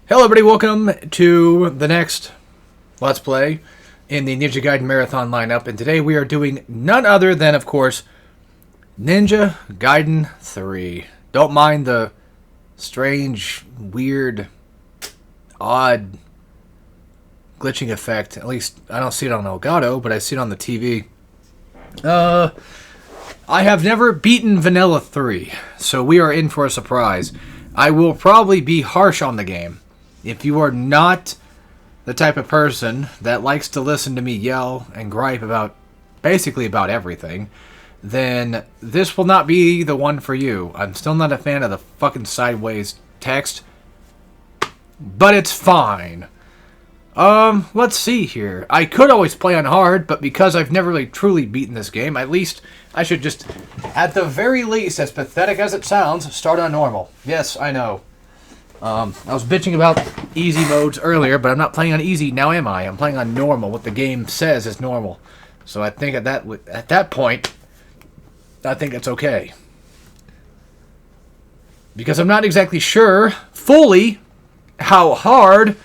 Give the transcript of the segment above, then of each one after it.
Hello everybody, welcome to the next Let's Play in the Ninja Gaiden Marathon lineup, and today we are doing none other than, of course, Ninja Gaiden 3. Don't mind the strange, weird, odd glitching effect. At least, I don't see it on Elgato, but I see it on the TV. I have never beaten Vanilla 3, so we are in for a surprise. I will probably be harsh on the game. If you are not the type of person that likes to listen to me yell and gripe about basically about everything, then this will not be the one for you. I'm still not a fan of the fucking sideways text, but it's fine. Let's see here. I could always play on hard, but because I've never really truly beaten this game, at least I should just, at the very least, as pathetic as it sounds, start on normal. Yes, I know. I was bitching about easy modes earlier, but I'm not playing on easy now, am I? I'm playing on normal, what the game says is normal. So I think at that point, I think it's okay. Because I'm not exactly sure fully how hard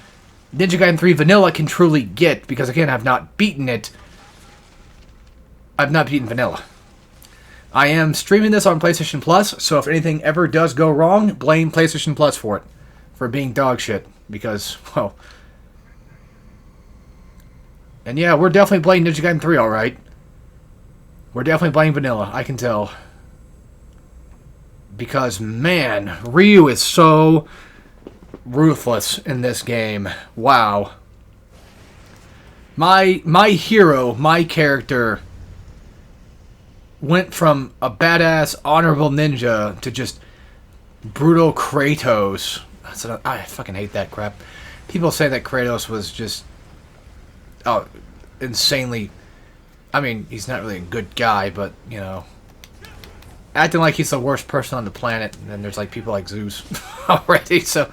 Ninja Gaiden 3 Vanilla can truly get, because again, I've not beaten it. I've not beaten Vanilla. I am streaming this on PlayStation Plus, so if anything ever does go wrong, blame PlayStation Plus for it. For being dog shit. Because, well... And yeah, we're definitely playing Ninja Gaiden 3, alright. We're definitely playing Vanilla, I can tell. Because, man, Ryu is so ruthless in this game. Wow. My hero, my character, went from a badass, honorable ninja to just brutal Kratos. I fucking hate that crap. People say that Kratos was just insanely... I mean, he's not really a good guy, but, you know... acting like he's the worst person on the planet, and then there's, like, people like Zeus already, so...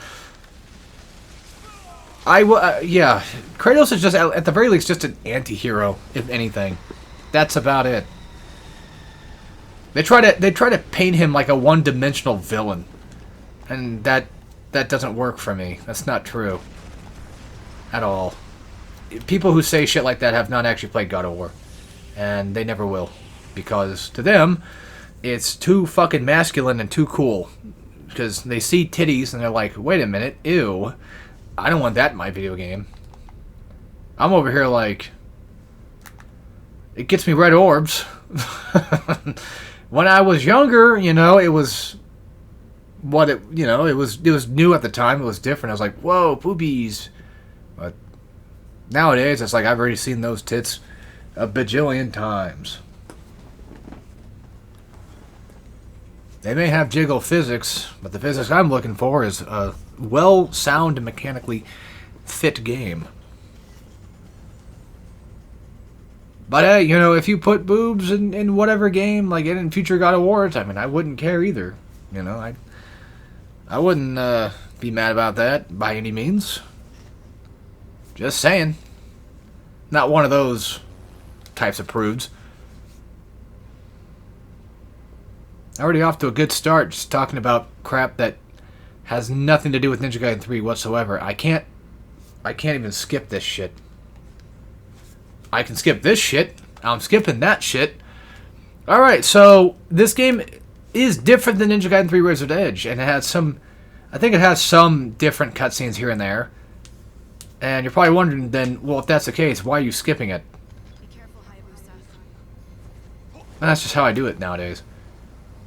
yeah, Kratos is just, at the very least, just an anti-hero, if anything. That's about it. They try to paint him like a one-dimensional villain, and that doesn't work for me. That's not true at all. People who say shit like that have not actually played God of War, and they never will, because to them, it's too fucking masculine and too cool. Because they see titties and they're like, wait a minute, ew, I don't want that in my video game. I'm over here like, it gets me red orbs. When I was younger, you know, it was what it, you know, it was new at the time. It was different. I was like, whoa, boobies. But nowadays, it's like I've already seen those tits a bajillion times. They may have jiggle physics, but the physics I'm looking for is a well-sound and mechanically fit game. But hey, you know, if you put boobs in whatever game, like in future God of Wars, I mean, I wouldn't care either. You know, I wouldn't be mad about that by any means. Just saying. Not one of those types of prudes. Already off to a good start, just talking about crap that has nothing to do with Ninja Gaiden 3 whatsoever. I can't even skip this shit. I can skip this shit. I'm skipping that shit. Alright, so this game is different than Ninja Gaiden 3 Razor's Edge, and it has some... I think it has some different cutscenes here and there. And you're probably wondering then, well, if that's the case, why are you skipping it? Be careful, Hayabusa. And that's just how I do it nowadays.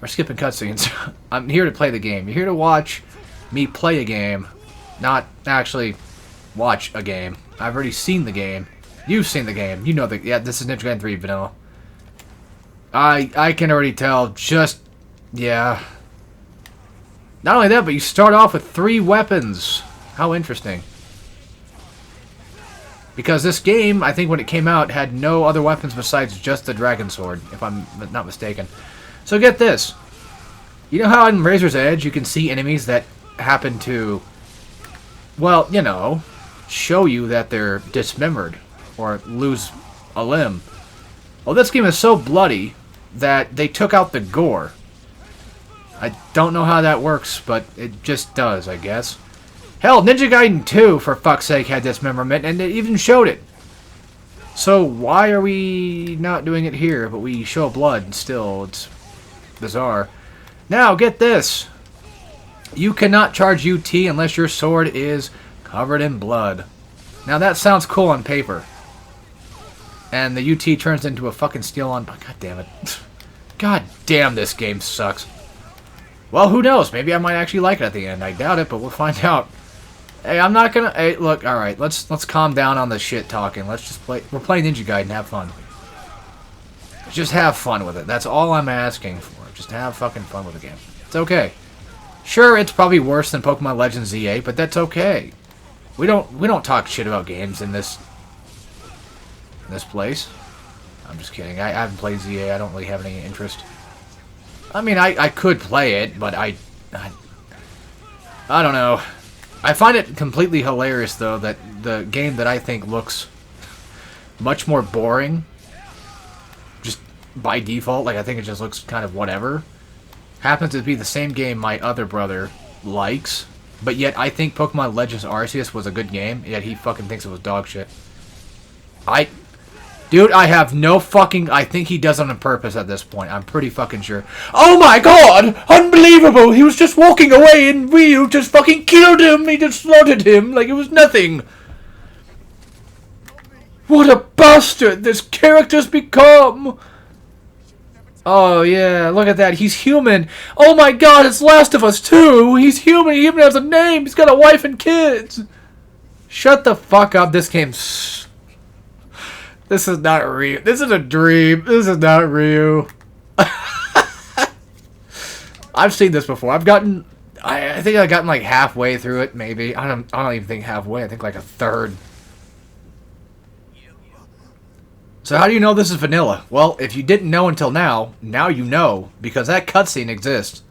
We're skipping cutscenes. I'm here to play the game. You're here to watch me play a game, not actually watch a game. I've already seen the game. You've seen the game. You know the... Yeah, this is Ninja Gaiden 3 Vanilla. I can already tell just... Yeah. Not only that, but you start off with 3 weapons. How interesting. Because this game, I think when it came out, had no other weapons besides just the Dragon Sword, if I'm not mistaken. So get this. You know how in Razor's Edge you can see enemies that happen to... well, you know, show you that they're dismembered or lose a limb. Well, this game is so bloody that they took out the gore. I don't know how that works, but it just does, I guess. Hell, Ninja Gaiden 2, for fuck's sake, had dismemberment, and it even showed it. So why are we not doing it here, but we show blood still? It's bizarre. Now, get this. You cannot charge UT unless your sword is covered in blood. Now, that sounds cool on paper. And the UT turns into a fucking steel on... God damn it. God damn, this game sucks. Well, who knows? Maybe I might actually like it at the end. I doubt it, but we'll find out. Hey, I'm not gonna... Hey, look, alright. Let's calm down on the shit talking. Let's just play... We're playing Ninja Gaiden. Have fun. Just have fun with it. That's all I'm asking for. Just have fucking fun with the game. It's okay. Sure, it's probably worse than Pokemon Legends Z8, but that's okay. We don't talk shit about games in this place. I'm just kidding. I haven't played ZA. I don't really have any interest. I mean, I could play it, but I don't know. I find it completely hilarious, though, that the game that I think looks much more boring, just by default, like I think it just looks kind of whatever, happens to be the same game my other brother likes, but yet I think Pokemon Legends Arceus was a good game, yet he fucking thinks it was dog shit. Dude, I have no fucking... I think he does it on purpose at this point. I'm pretty fucking sure. Oh my god! Unbelievable! He was just walking away and Ryu just fucking killed him! He just slaughtered him like it was nothing! What a bastard this character's become! Oh yeah, look at that. He's human. Oh my god, it's Last of Us 2! He's human, he even has a name! He's got a wife and kids! Shut the fuck up, this game's... This is not real. This is a dream. This is not real. I've seen this before. I've gotten... I think I've gotten like halfway through it, maybe. I don't even think halfway. I think like a third. So how do you know this is vanilla? Well, if you didn't know until now, now you know. Because that cutscene exists.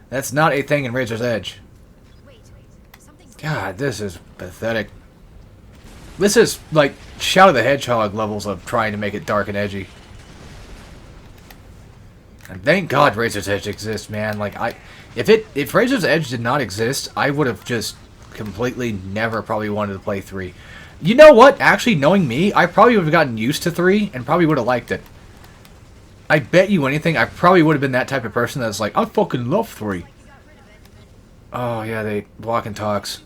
That's not a thing in Razor's Edge. God, this is pathetic. This is, like, Shadow the Hedgehog levels of trying to make it dark and edgy. And thank God Razor's Edge exists, man. Like, if Razor's Edge did not exist, I would have just completely never probably wanted to play 3. You know what? Actually, knowing me, I probably would have gotten used to 3 and probably would have liked it. I bet you anything, I probably would have been that type of person that's like, I fucking love 3. Oh, yeah, they block and talks.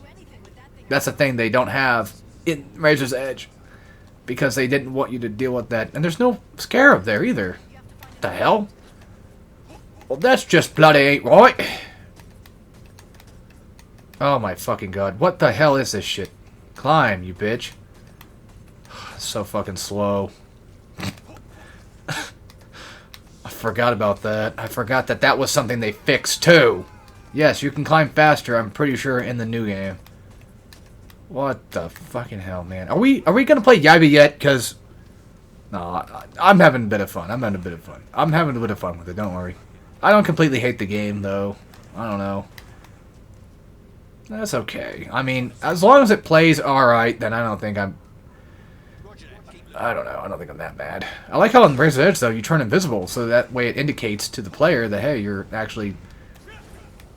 That's a thing they don't have in Razor's Edge, because they didn't want you to deal with that. And there's no Scarab there either. What the hell? Well, that's just bloody ain't right. Oh my fucking god. What the hell is this shit? Climb, you bitch. It's so fucking slow. I forgot about that. I forgot that that was something they fixed too. Yes, you can climb faster, I'm pretty sure, in the new game. What the fucking hell, man? Are we gonna play Yaiba yet? Cause no, I'm having a bit of fun. I'm having a bit of fun with it. Don't worry. I don't completely hate the game though. I don't know. That's okay. I mean, as long as it plays all right, then I don't think I'm. I don't know. I don't think I'm that bad. I like how in Razor's Edge though you turn invisible, so that way it indicates to the player that hey, you're actually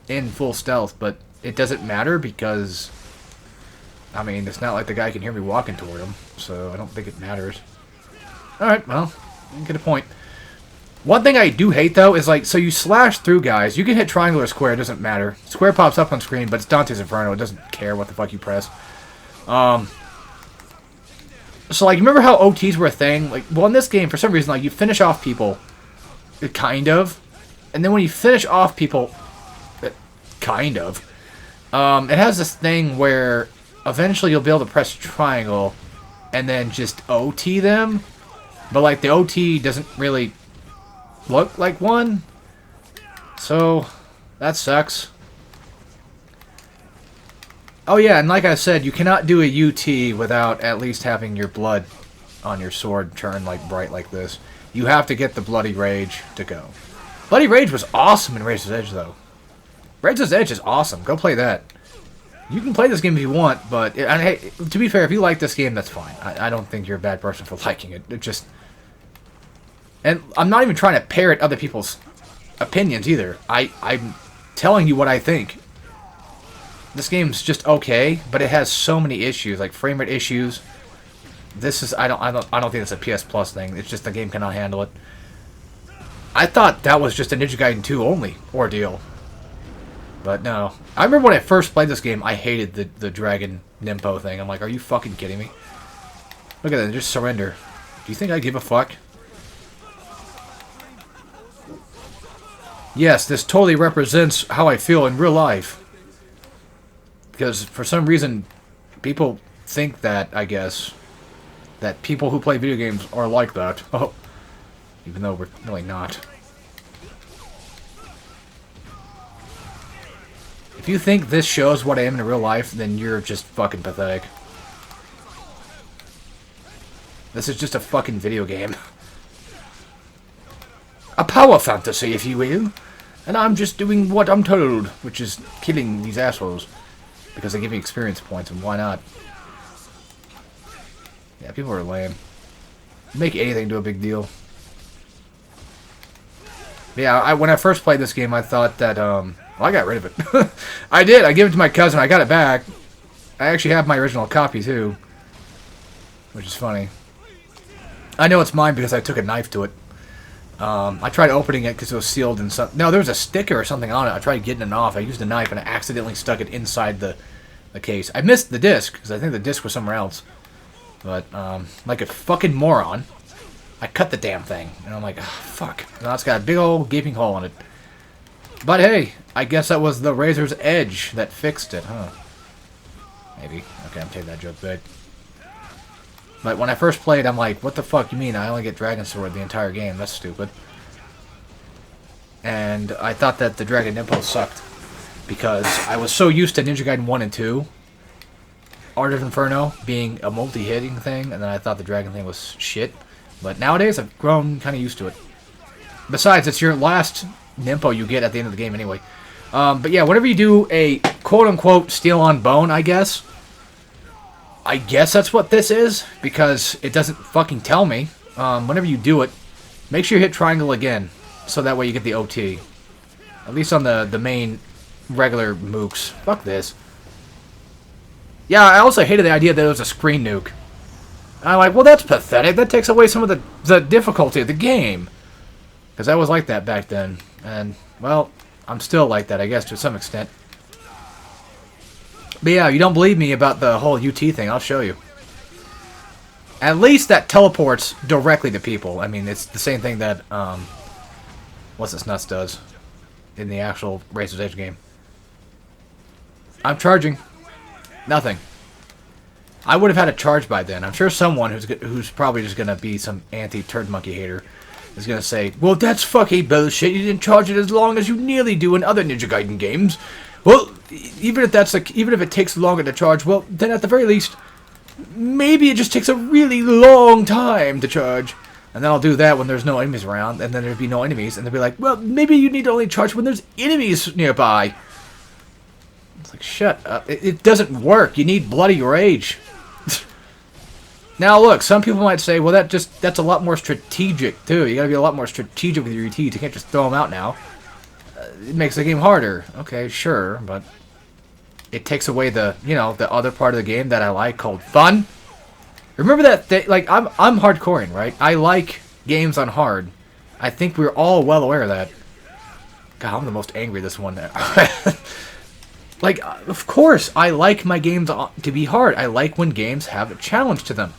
in full stealth. But it doesn't matter because. I mean, it's not like the guy can hear me walking toward him, so I don't think it matters. Alright, well, you get a point. One thing I do hate, though, is like, so you slash through guys. You can hit triangle or square, it doesn't matter. Square pops up on screen, but it's Dante's Inferno. It doesn't care what the fuck you press. So, like, remember how OTs were a thing? Like, well, in this game, for some reason, like, you finish off people, kind of. And then when you finish off people, kind of, it has this thing where eventually you'll be able to press triangle and then just OT them. But, like, the OT doesn't really look like one. So, that sucks. Oh, yeah, and like I said, you cannot do a UT without at least having your blood on your sword turn, like, bright like this. You have to get the Bloody Rage to go. Bloody Rage was awesome in Razor's Edge, though. Razor's Edge is awesome. Go play that. You can play this game if you want, but hey, to be fair, if you like this game, that's fine. I don't think you're a bad person for liking it. It just... And I'm not even trying to parrot other people's opinions either. I'm telling you what I think. This game's just okay, but it has so many issues, like frame rate issues. This is I don't think it's a PS Plus thing. It's just the game cannot handle it. I thought that was just a Ninja Gaiden 2 only ordeal. But no. I remember when I first played this game, I hated the Dragon Nimpo thing. I'm like, are you fucking kidding me? Look at that, just surrender. Do you think I give a fuck? Yes, this totally represents how I feel in real life. Because for some reason, people think that, I guess, that people who play video games are like that. Oh, even though we're really not. If you think this shows what I am in real life, then you're just fucking pathetic. This is just a fucking video game. A power fantasy, if you will. And I'm just doing what I'm told, which is killing these assholes. Because they give me experience points, and why not? Yeah, people are lame. Make anything into a big deal. Yeah, when I first played this game, I thought that, well, I got rid of it. I did. I gave it to my cousin. I got it back. I actually have my original copy, too. Which is funny. I know it's mine because I took a knife to it. I tried opening it because it was sealed and something. No, there was a sticker or something on it. I tried getting it off. I used a knife and I accidentally stuck it inside the case. I missed the disc because I think the disc was somewhere else. But, like a fucking moron, I cut the damn thing. And I'm like, oh, fuck. Now it's got a big old gaping hole in it. But hey, I guess that was the razor's edge that fixed it, huh? Maybe. Okay, I'm taking that joke back. But when I first played, I'm like, what the fuck you mean? I only get Dragon Sword the entire game. That's stupid. And I thought that the Dragon Nimpo sucked. Because I was so used to Ninja Gaiden 1 and 2. Art of Inferno being a multi-hitting thing. And then I thought the Dragon thing was shit. But nowadays, I've grown kind of used to it. Besides, it's your last Nimpo you get at the end of the game anyway. But yeah, whenever you do a quote-unquote steel on bone, I guess that's what this is, because it doesn't fucking tell me. Whenever you do it, make sure you hit triangle again, so that way you get the OT. At least on the main regular mooks. Fuck this. Yeah, I also hated the idea that it was a screen nuke. I'm like, well, that's pathetic. That takes away some of the difficulty of the game. Because I was like that back then. And, well, I'm still like that, I guess, to some extent. But yeah, you don't believe me about the whole UT thing, I'll show you. At least that teleports directly to people. I mean, it's the same thing that, what's this nuts does in the actual Razor's Edge game. I'm charging. Nothing. I would have had a charge by then. I'm sure someone who's probably just going to be some anti-turd monkey hater is going to say, well, that's fucking bullshit. You didn't charge it as long as you nearly do in other Ninja Gaiden games. Well, even if it takes longer to charge, well, then at the very least, maybe it just takes a really long time to charge. And then I'll do that when there's no enemies around, and then there'll be no enemies, and they'll be like, well, maybe you need to only charge when there's enemies nearby. It's like, shut up. It doesn't work. You need bloody rage. Now, look, some people might say, well, that's a lot more strategic, too. You gotta be a lot more strategic with your ETs. You can't just throw them out now. It makes the game harder. Okay, sure, but it takes away the other part of the game that I like called fun. Remember that like, I'm hardcoring, right? I like games on hard. I think we're all well aware of that. God, I'm the most angry this one. Like, of course, I like my games to be hard. I like when games have a challenge to them.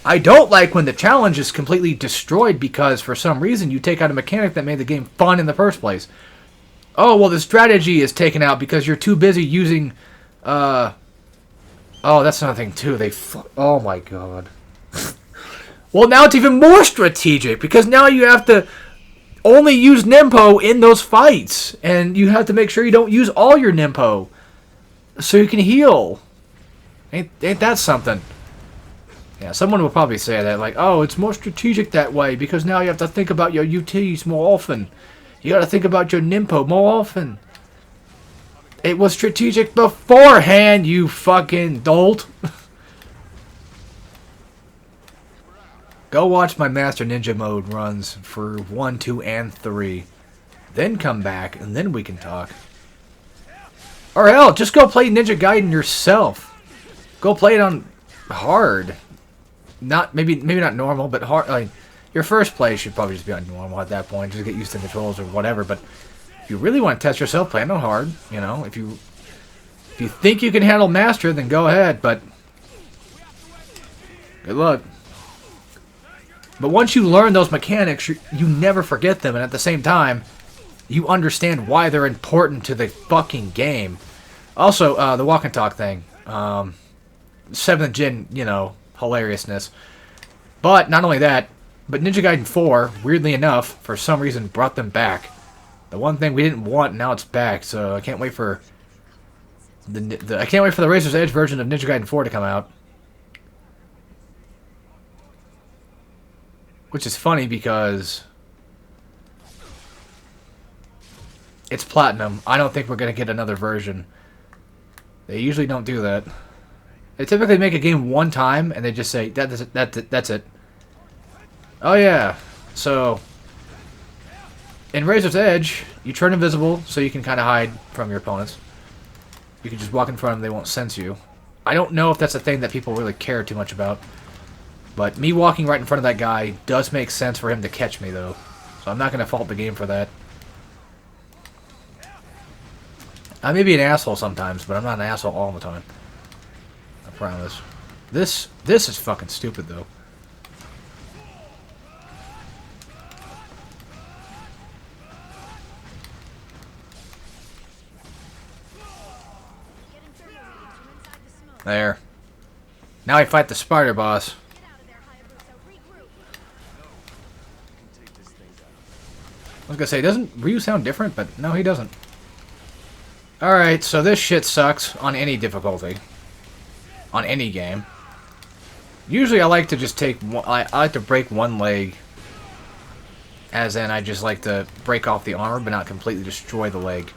I don't like when the challenge is completely destroyed because, for some reason, you take out a mechanic that made the game fun in the first place. Oh, well, the strategy is taken out because you're too busy using, oh, that's another thing, too. Oh, my God. Well, now it's even more strategic because now you have to only use Nimpo in those fights. And you have to make sure you don't use all your Nimpo so you can heal. Ain't that something? Yeah, someone will probably say that, like, oh, it's more strategic that way because now you have to think about your UTs more often. You gotta think about your Nimpo more often. It was strategic beforehand, you fucking dolt. Go watch my Master Ninja mode runs for 1, 2, and 3. Then come back, and then we can talk. Or hell, just go play Ninja Gaiden yourself. Go play it on hard. Not maybe not normal, but hard. Like your first play should probably just be on normal at that point, just to get used to the controls or whatever. But if you really want to test yourself, play it on hard. You know, if you think you can handle master, then go ahead. But good luck. But once you learn those mechanics, you never forget them, and at the same time, you understand why they're important to the fucking game. Also, the walk and talk thing. 7th gen, you know, hilariousness. But not only that, but Ninja Gaiden 4, weirdly enough, for some reason brought them back. The one thing we didn't want, now it's back. So I can't wait for I can't wait for the Razor's Edge version of Ninja Gaiden 4 to come out. Which is funny because it's platinum. I don't think we're going to get another version. They usually don't do that. They typically make a game one time and they just say, that's it. Oh yeah. So, in Razor's Edge, you turn invisible so you can kind of hide from your opponents. You can just walk in front of them, they won't sense you. I don't know if that's a thing that people really care too much about. But me walking right in front of that guy does make sense for him to catch me, though. So I'm not going to fault the game for that. I may be an asshole sometimes, but I'm not an asshole all the time. I promise. This is fucking stupid, though. There. Now I fight the spider boss. I was gonna say, doesn't Ryu sound different? But no, he doesn't. Alright, so this shit sucks on any difficulty. On any game. Usually I like to just take one, I like to break one leg. As in, I just like to break off the armor, but not completely destroy the leg.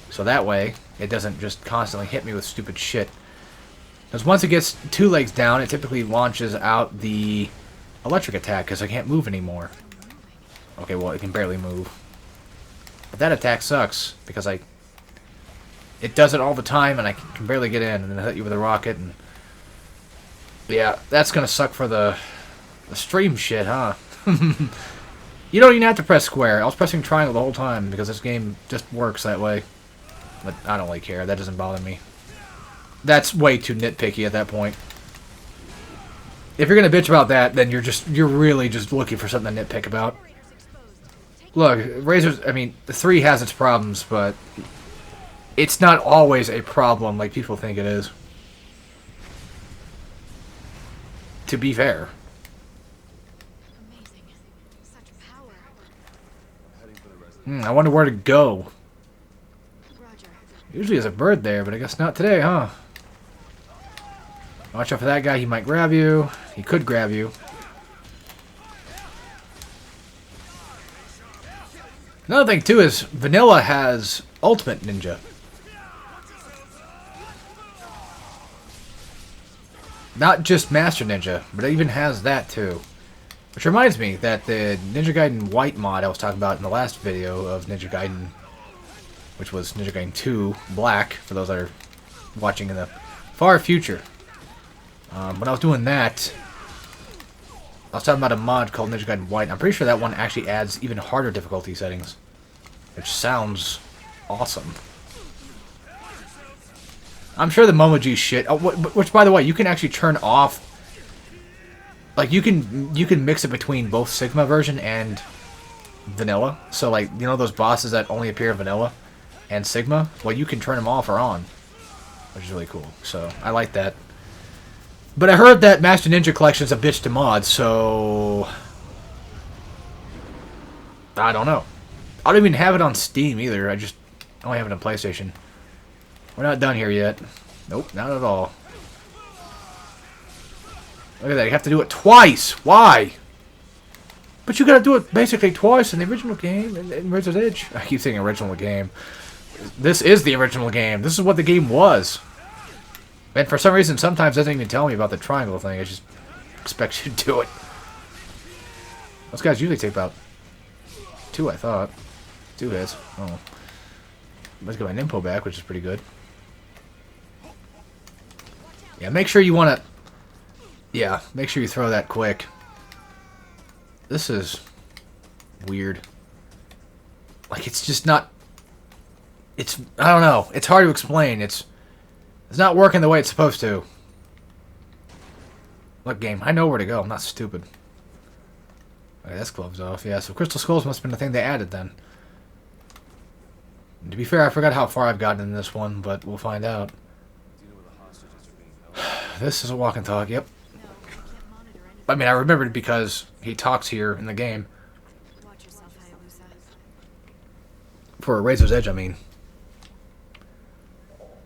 So that way, it doesn't just constantly hit me with stupid shit. Because once it gets 2 legs down, it typically launches out the electric attack, because I can't move anymore. Okay, well, it can barely move. But that attack sucks, because it does it all the time, and I can barely get in, and then hit you with a rocket, and... Yeah, that's gonna suck for the stream shit, huh? You don't even have to press square. I was pressing triangle the whole time, because this game just works that way. But I don't really care. That doesn't bother me. That's way too nitpicky at that point. If you're gonna bitch about that, then you're really just looking for something to nitpick about. Look, the 3 has its problems, but it's not always a problem like people think it is. To be fair. Amazing. Such power. I wonder where to go. Roger. Usually there's a bird there, but I guess not today, huh? Watch out for that guy, he might grab you. He could grab you. Another thing, too, is Vanilla has Ultimate Ninja. Not just Master Ninja, but it even has that, too. Which reminds me that the Ninja Gaiden White mod I was talking about in the last video of Ninja Gaiden, which was Ninja Gaiden 2 Black, for those that are watching in the far future. When I was doing that, I was talking about a mod called Ninja Gaiden White. I'm pretty sure that one actually adds even harder difficulty settings. Which sounds awesome. I'm sure the Momoji shit... Oh, which, by the way, you can actually turn off... Like, you can mix it between both Sigma version and Vanilla. So, like, you know those bosses that only appear in Vanilla and Sigma? Well, you can turn them off or on. Which is really cool. So, I like that. But I heard that Master Ninja Collection is a bitch to mod, so... I don't know. I don't even have it on Steam either. I only have it on PlayStation. We're not done here yet. Nope, not at all. Look at that, you have to do it twice! Why? But you gotta do it basically twice in the original game, in Razor's Edge. I keep saying original game. This is the original game. This is what the game was. And for some reason, sometimes it doesn't even tell me about the triangle thing. It just expects you to do it. Those guys usually take about 2, I thought. 2 hits. Oh. Let's get my Nimpo back, which is pretty good. Yeah, make sure you want to... Yeah, make sure you throw that quick. This is weird. Like, it's just not... It's... I don't know. It's hard to explain. It's not working the way it's supposed to. Look, game. I know where to go. I'm not stupid. Okay, that's closed off. Yeah, so Crystal Skulls must have been the thing they added then. And to be fair, I forgot how far I've gotten in this one, but we'll find out. This is a walk and talk, yep. No, I can't monitor anything. I mean, I remembered it because he talks here in the game. Watch yourself, Hayabusa. For a Razor's Edge, I mean.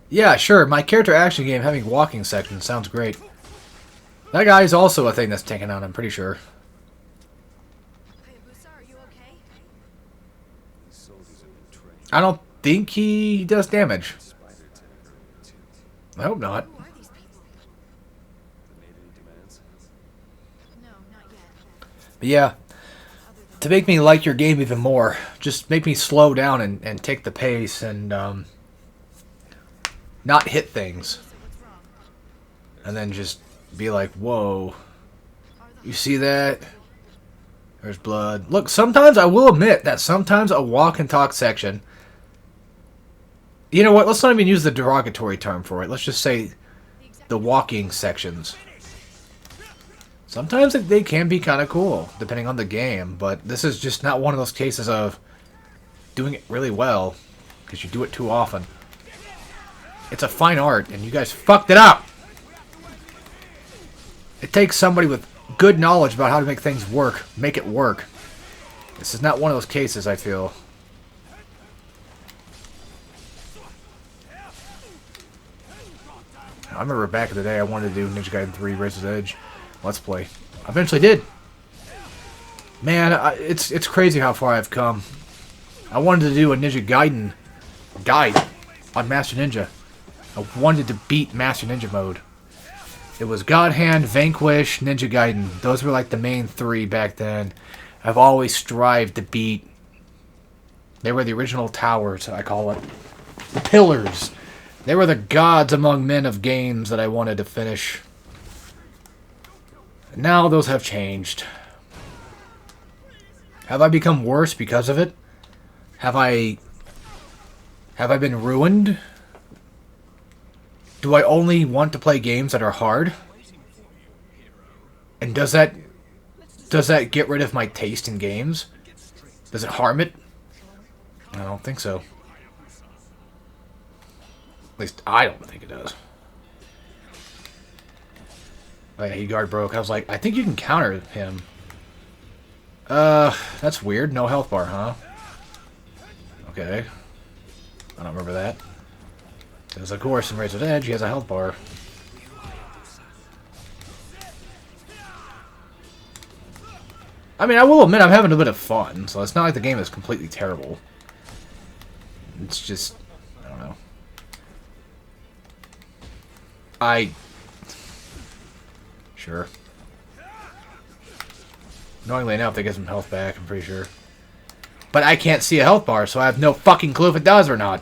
Yeah, sure, my character action game having walking sections sounds great. That guy is also a thing that's taken out, I'm pretty sure. Hayabusa, are you okay? I don't think he does damage. I hope not. Who are these people? No, not yet. But yeah, Other than to make me like your game even more, just make me slow down and take the pace and not hit things. so what's wrong? And then just be like, whoa, Are the you see that? There's blood. Look, sometimes I will admit that sometimes a walk and talk section... You know what? Let's not even use the derogatory term for it. Let's just say the walking sections. Sometimes they can be kind of cool, depending on the game. But this is just not one of those cases of doing it really well, because you do it too often. It's a fine art, and you guys fucked it up! It takes somebody with good knowledge about how to make things work, make it work. This is not one of those cases, I feel. I remember back in the day I wanted to do Ninja Gaiden 3 Razor's Edge Let's Play. I eventually did. Man, it's crazy how far I've come. I wanted to do a Ninja Gaiden guide on Master Ninja. I wanted to beat Master Ninja mode. It was God Hand, Vanquish, Ninja Gaiden. Those were like the main three back then. I've always strived to beat. They were the original towers, I call it. The pillars. They were the gods among men of games that I wanted to finish. Now those have changed. Have I become worse because of it? Have I been ruined? Do I only want to play games that are hard? And does that get rid of my taste in games? Does it harm it? I don't think so. At least I don't think it does. Oh yeah, he guard broke. I was like, I think you can counter him. That's weird. No health bar, huh? Okay. I don't remember that. Because of course in Razor's Edge he has a health bar. I mean, I will admit I'm having a bit of fun, so it's not like the game is completely terrible. It's just... I don't know. Sure. Knowingly enough, they get some health back, I'm pretty sure. But I can't see a health bar, so I have no fucking clue if it does or not.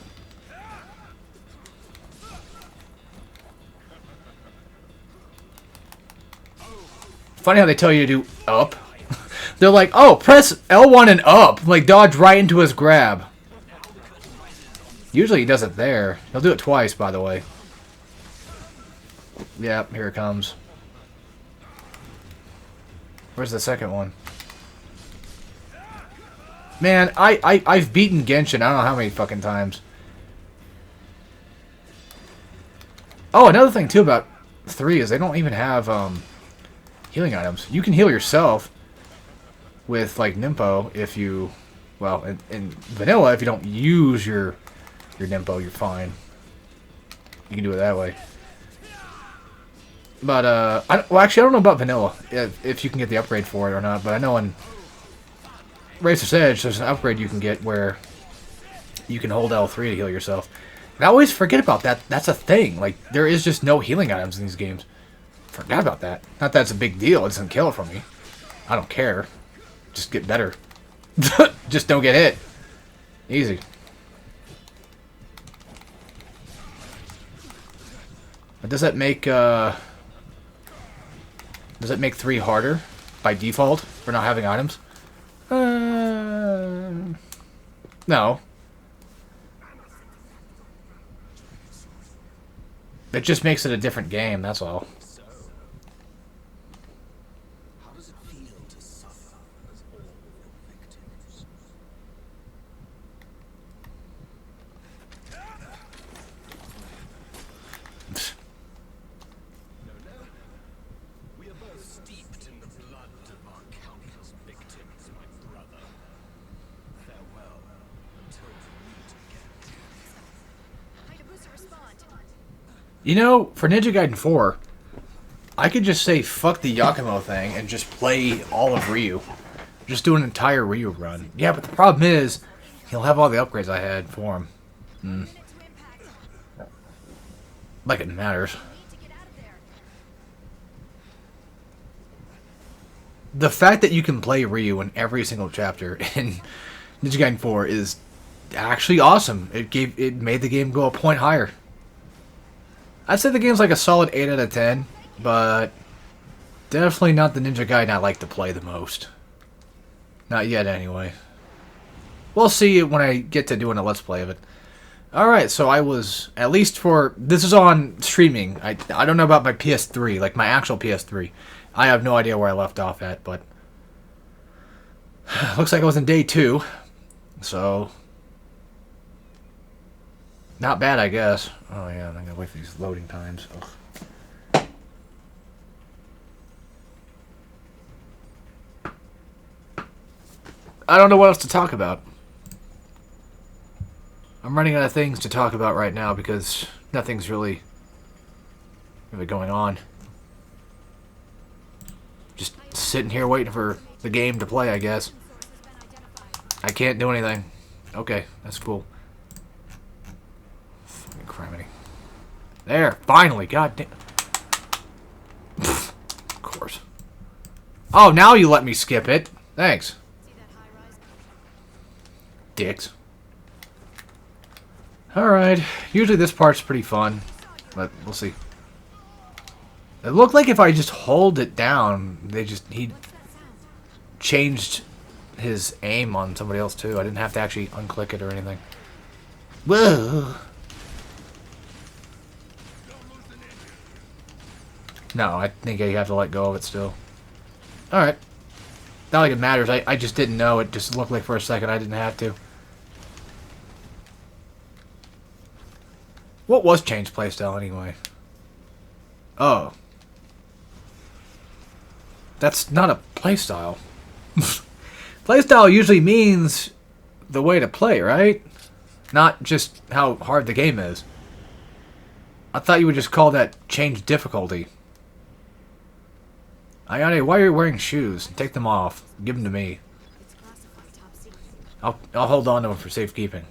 Funny how they tell you to do up. They're like, oh, press L1 and up. Like, dodge right into his grab. Usually he does it there. He'll do it twice, by the way. Yep, here it comes. Where's the second one? Man, I've beaten Genshin I don't know how many fucking times. Oh, another thing, too, about 3 is they don't even have, healing items. You can heal yourself with, like, Nimpo if you... Well, in vanilla, if you don't use your Nimpo, you're fine. You can do it that way. But, well, actually, I don't know about vanilla, if you can get the upgrade for it or not, but I know in Razor's Edge, there's an upgrade you can get where you can hold L3 to heal yourself. And I always forget about that. That's a thing. Like, there is just no healing items in these games. Forgot about that. Not that it's a big deal. It doesn't kill it for me. I don't care. Just get better. Just don't get hit. Easy. Does that make 3 harder by default for not having items? No. It just makes it a different game, that's all. So, how does it feel to suffer as all your victims? No. We are both steeped in the blood of our countless victims, my brother. Farewell, until we meet again. Hayabusa, respond. You know, for Ninja Gaiden 4, I could just say fuck the Yakumo thing and just play all of Ryu. Just do an entire Ryu run. Yeah, but the problem is, he'll have all the upgrades I had for him. Minute to impact. Like it matters. Need to get out of there. The fact that you can play Ryu in every single chapter in Ninja Gaiden 4 is actually awesome. It made the game go a point higher. I'd say the game's like a solid 8 out of 10, but definitely not the Ninja Gaiden I like to play the most. Not yet, anyway. We'll see when I get to doing a Let's Play of it. Alright, so I was, at least for, this is on streaming. I don't know about my PS3, like my actual PS3. I have no idea where I left off at, but looks like I was in day 2, so not bad, I guess. Oh yeah, I'm gonna wait for these loading times. Ugh. I don't know what else to talk about. I'm running out of things to talk about right now because nothing's really going on. Just sitting here waiting for the game to play, I guess. Source has been identified. I can't do anything. Okay, that's cool. Fucking criminy. There, finally, god damn. Of course. Oh, now you let me skip it. Thanks, See that high rise? dicks. Alright, usually this part's pretty fun, but we'll see. It looked like if I just hold it down, he What's that sound? changed his aim on somebody else too. I didn't have to actually unclick it or anything. Whoa. No, I think you have to let go of it still. Alright. Not like it matters. I just didn't know. It just looked like for a second I didn't have to. What was change playstyle anyway? Oh. That's not a playstyle. Playstyle usually means the way to play, right? Not just how hard the game is. I thought you would just call that change difficulty. Ayane, why are you wearing shoes? Take them off. Give them to me. It's classified top secret. I'll hold on to them for safekeeping.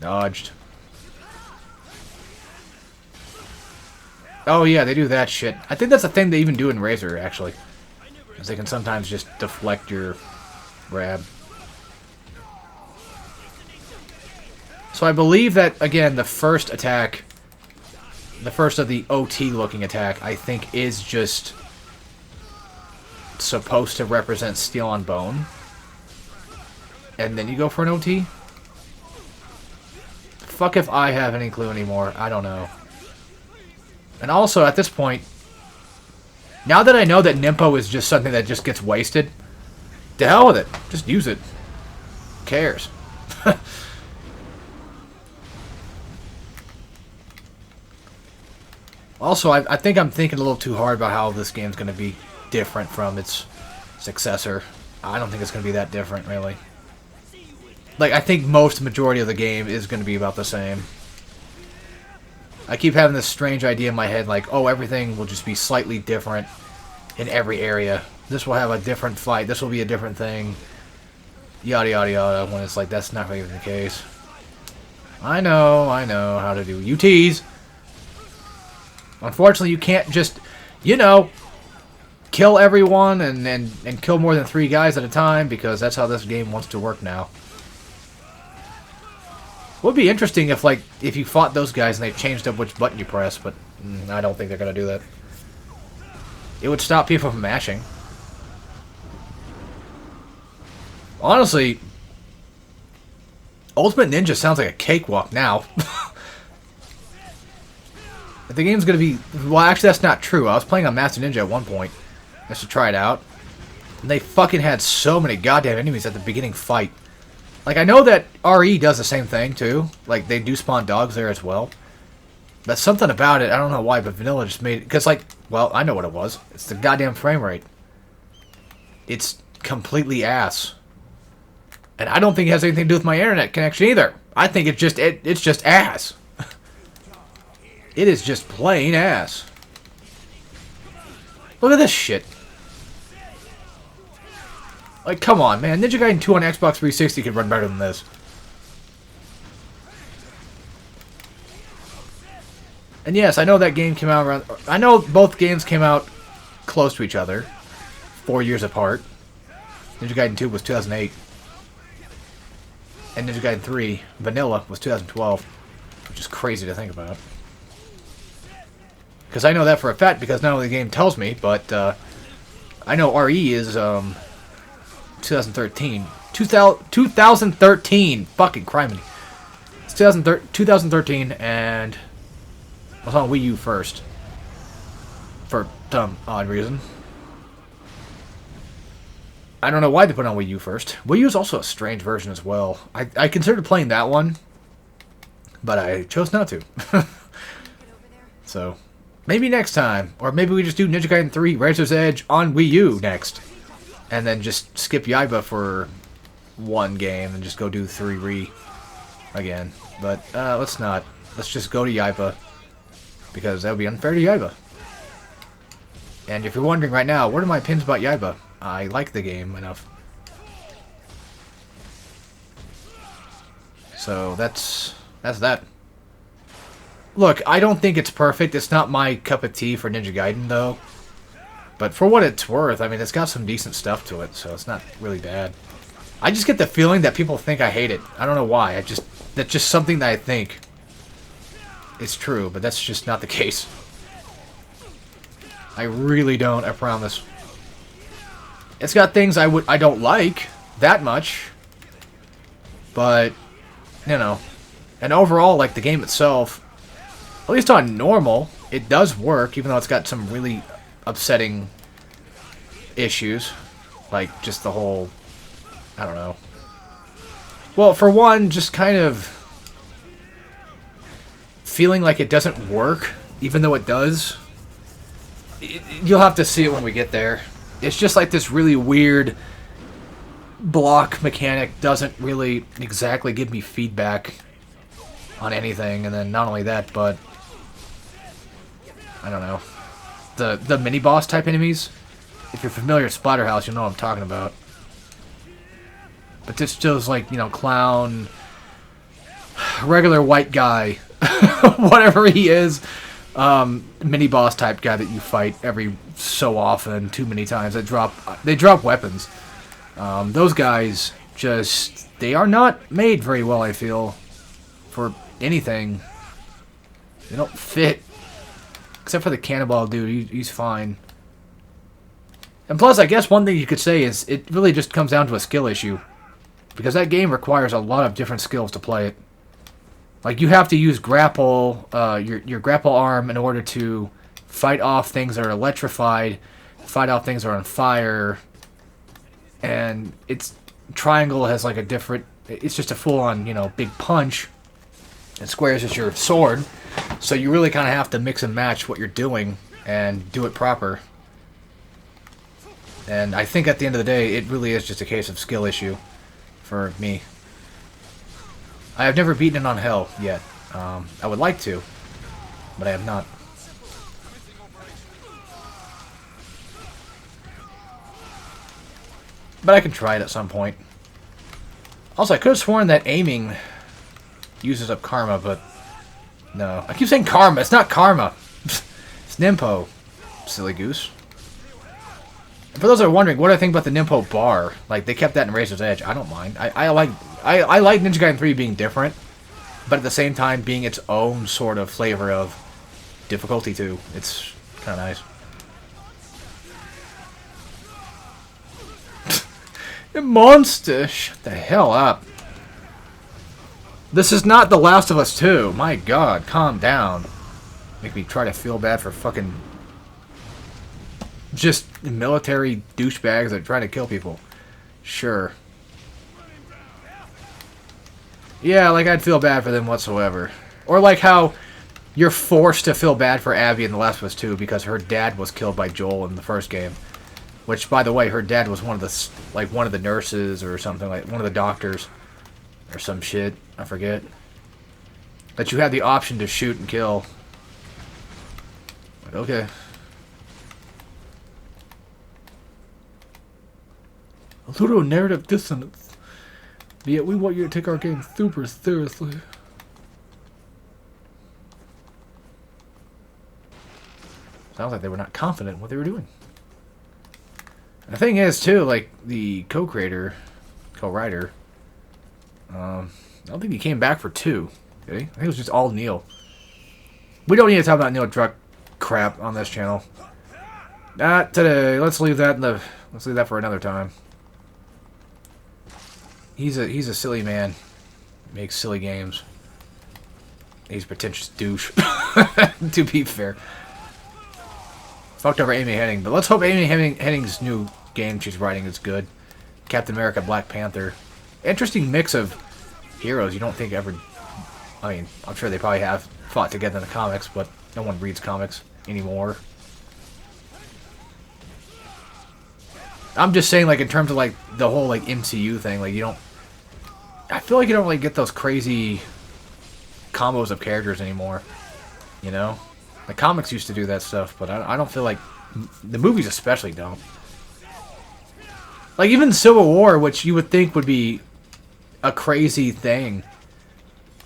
Dodged. Oh yeah, they do that shit. I think that's a thing they even do in Razor, actually. Because they can sometimes just deflect your grab. So I believe that, again, the first attack, the first of the OT-looking attack, I think is just supposed to represent Steel on Bone. And then you go for an OT? Fuck if I have any clue anymore. I don't know. And also, at this point, now that I know that Nimpo is just something that just gets wasted, to hell with it. Just use it. Who cares? Also, I think I'm thinking a little too hard about how this game's going to be different from its successor. I don't think it's going to be that different, really. Like, I think most majority of the game is going to be about the same. I keep having this strange idea in my head, like, oh, everything will just be slightly different in every area. This will have a different fight. This will be a different thing. Yada, yada, yada. When it's like, that's not even the case. I know how to do UTs. Unfortunately, you can't just, you know, kill everyone and kill more than 3 guys at a time, because that's how this game wants to work now. It would be interesting if, like, if you fought those guys and they changed up which button you press, but I don't think they're going to do that. It would stop people from mashing. Honestly, Ultimate Ninja sounds like a cakewalk now. The game's going to be... Well, actually, that's not true. I was playing on Master Ninja at one point, just to try it out. And they fucking had so many goddamn enemies at the beginning fight. Like, I know that RE does the same thing, too. Like, they do spawn dogs there as well. But something about it, I don't know why, but Vanilla just made it... Because, like, well, I know what it was. It's the goddamn frame rate. It's completely ass. And I don't think it has anything to do with my internet connection either. I think it's just ass. It is just plain ass. Look at this shit. Like, come on, man. Ninja Gaiden 2 on Xbox 360 could run better than this. And yes, I know that game came out around... I know both games came out close to each other. 4 years apart. Ninja Gaiden 2 was 2008. And Ninja Gaiden 3, Vanilla, was 2012. Which is crazy to think about. Because I know that for a fact, because not only the game tells me, but I know RE is 2013. 2013! Fucking criminy. It's 2013, and it was on Wii U first. For some odd reason. I don't know why they put it on Wii U first. Wii U is also a strange version as well. I considered playing that one, but I chose not to. So... maybe next time. Or maybe we just do Ninja Gaiden 3 Razor's Edge on Wii U next. And then just skip Yaiba for one game and just go do 3 again. But let's not. Let's just go to Yaiba. Because that would be unfair to Yaiba. And if you're wondering right now, what are my opinions about Yaiba? I like the game enough. So that's that. Look, I don't think it's perfect. It's not my cup of tea for Ninja Gaiden, though. But for what it's worth, I mean, it's got some decent stuff to it, so it's not really bad. I just get the feeling that people think I hate it. I don't know why. That's just something that I think is true, but that's just not the case. I really don't, I promise. It's got things I don't like that much, but, you know. And overall, like, the game itself... at least on normal, it does work, even though it's got some really upsetting issues. Like, just the whole... I don't know. Well, for one, just kind of... feeling like it doesn't work, even though it does. You'll have to see it when we get there. It's just like this really weird... block mechanic doesn't really exactly give me feedback on anything, and then not only that, but... I don't know. The mini-boss type enemies? If you're familiar with Splatterhouse, you'll know what I'm talking about. But this just like, you know, clown... regular white guy. Whatever he is. Mini-boss type guy that you fight every so often, too many times. They drop weapons. Those guys just... they are not made very well, I feel. For anything. They don't fit. Except for the cannonball dude, he's fine. And plus, I guess one thing you could say is it really just comes down to a skill issue. Because that game requires a lot of different skills to play it. Like, you have to use grapple, your grapple arm in order to fight off things that are electrified, fight off things that are on fire, and triangle has like a different, it's just a full-on, you know, big punch, and squares is your sword, so you really kind of have to mix and match what you're doing and do it proper. And I think at the end of the day, it really is just a case of skill issue for me. I have never beaten it on Hell yet. I would like to, but I have not. But I can try it at some point. Also, I could have sworn that aiming uses up karma, but no. I keep saying karma. It's not karma. It's Nimpo. Silly goose. For those that are wondering, what do I think about the Nimpo bar? Like, they kept that in Razor's Edge. I don't mind. I like Ninja Gaiden 3 being different, but at the same time being its own sort of flavor of difficulty too. It's kind of nice. The monster! Shut the hell up. This is not The Last of Us 2. My god, calm down. Make me try to feel bad for fucking... just military douchebags that are trying to kill people. Sure. Yeah, like I'd feel bad for them whatsoever. Or like how you're forced to feel bad for Abby in The Last of Us 2 because her dad was killed by Joel in the first game. Which, by the way, her dad was one of the nurses or something, like one of the doctors or some shit. I forget. That you had the option to shoot and kill. Like, okay. A little narrative dissonance. But yet we want you to take our game super seriously. Sounds like they were not confident in what they were doing. The thing is, too, like, the co-writer, I don't think he came back for 2, did he? I think it was just all Neil. We don't need to talk about Neil Druck crap on this channel. Not today. Let's leave that for another time. He's a silly man. Makes silly games. He's a pretentious douche. To be fair. Fucked over Amy Hennig, but let's hope Amy Hennig's new game she's writing is good. Captain America, Black Panther. Interesting mix of heroes you don't think ever... I mean, I'm sure they probably have fought together in the comics, but no one reads comics anymore. I'm just saying, like, in terms of, like, the whole, like, MCU thing, like, you don't... I feel like you don't really get those crazy combos of characters anymore, you know? The comics used to do that stuff, but I don't feel like... The movies especially don't. Like, even Civil War, which you would think would be a crazy thing,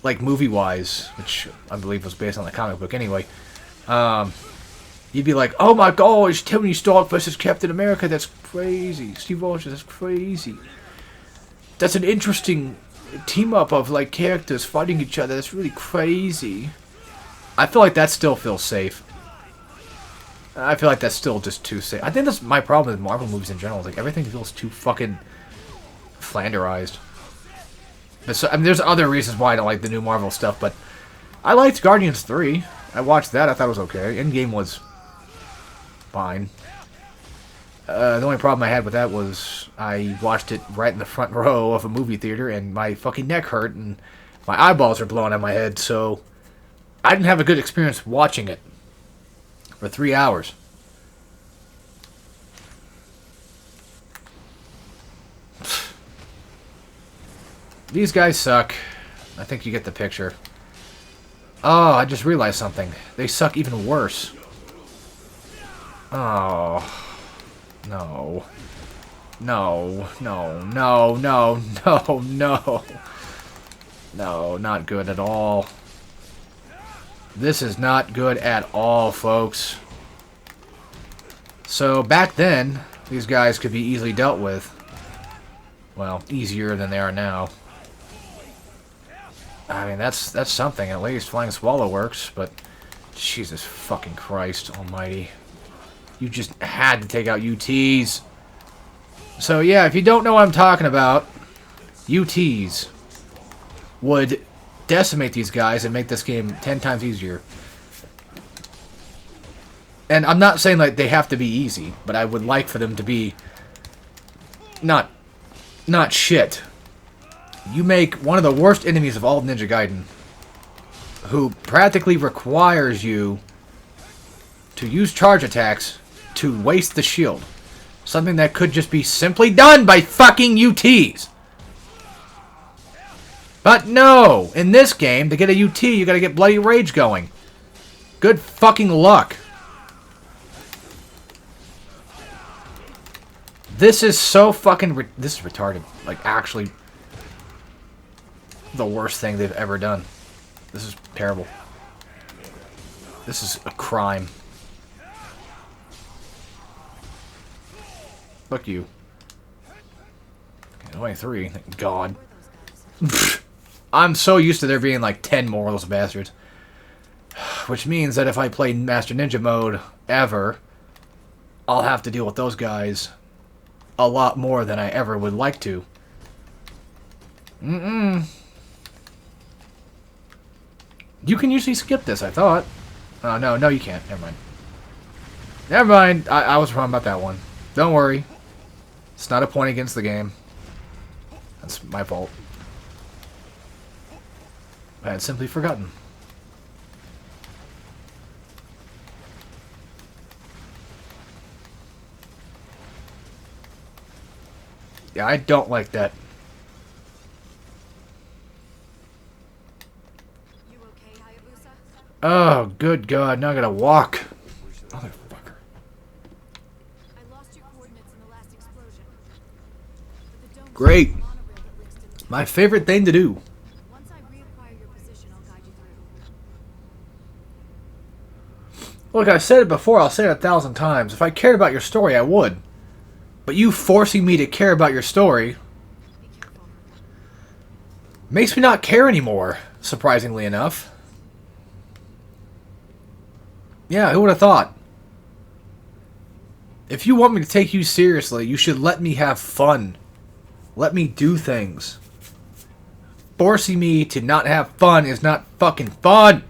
like, movie-wise, which I believe was based on the comic book anyway, you'd be like, oh my gosh, Tony Stark versus Captain America, that's crazy. Steve Rogers, that's crazy. That's an interesting team-up of, like, characters fighting each other, that's really crazy. I feel like that still feels safe. I feel like that's still just too safe. I think that's my problem with Marvel movies in general. Like, everything feels too fucking flanderized. But so, I mean, there's other reasons why I don't like the new Marvel stuff, but I liked Guardians 3. I watched that. I thought it was okay. Endgame was fine. The only problem I had with that was I watched it right in the front row of a movie theater, and my fucking neck hurt, and my eyeballs are blowing out of my head, so I didn't have a good experience watching it for 3 hours. These guys suck. I think you get the picture. Oh, I just realized something. They suck even worse. Oh. No. No. No. No. No. No. No. No, not good at all. This is not good at all, folks. So, back then, these guys could be easily dealt with. Well, easier than they are now. I mean, that's something, at least. Flying Swallow works, but... Jesus fucking Christ almighty. You just had to take out UTs. So, yeah, if you don't know what I'm talking about, UTs would decimate these guys and make this game 10 times easier. And I'm not saying like they have to be easy, but I would like for them to be not shit. You make one of the worst enemies of all of Ninja Gaiden, who practically requires you to use charge attacks to waste the shield. Something that could just be simply done by fucking UTs. But no! In this game, to get a UT, you gotta get Bloody Rage going. Good fucking luck. This is so fucking... This is retarded. Like, actually... the worst thing they've ever done. This is terrible. This is a crime. Fuck you. Okay, only 3. Thank God. Who are those guys? I'm so used to there being like 10 more of those bastards. Which means that if I play Master Ninja mode ever, I'll have to deal with those guys a lot more than I ever would like to. You can usually skip this, I thought. Oh, no, you can't. Never mind. Never mind. I was wrong about that one. Don't worry. It's not a point against the game. That's my fault. I had simply forgotten. Yeah, I don't like that. You okay, Hayabusa? Oh, good God. Now I gotta walk. Motherfucker. I lost your coordinates in the last explosion. But the dome Great. monorail that links to My favorite thing to do. Once I reacquire your position, I'll guide you through. Look, I've said it before. I'll say it 1,000 times. If I cared about your story, I would. But you forcing me to care about your story Be careful. makes me not care anymore, surprisingly enough. Yeah, who would have thought? If you want me to take you seriously, you should let me have fun. Let me do things. Forcing me to not have fun is not fucking fun.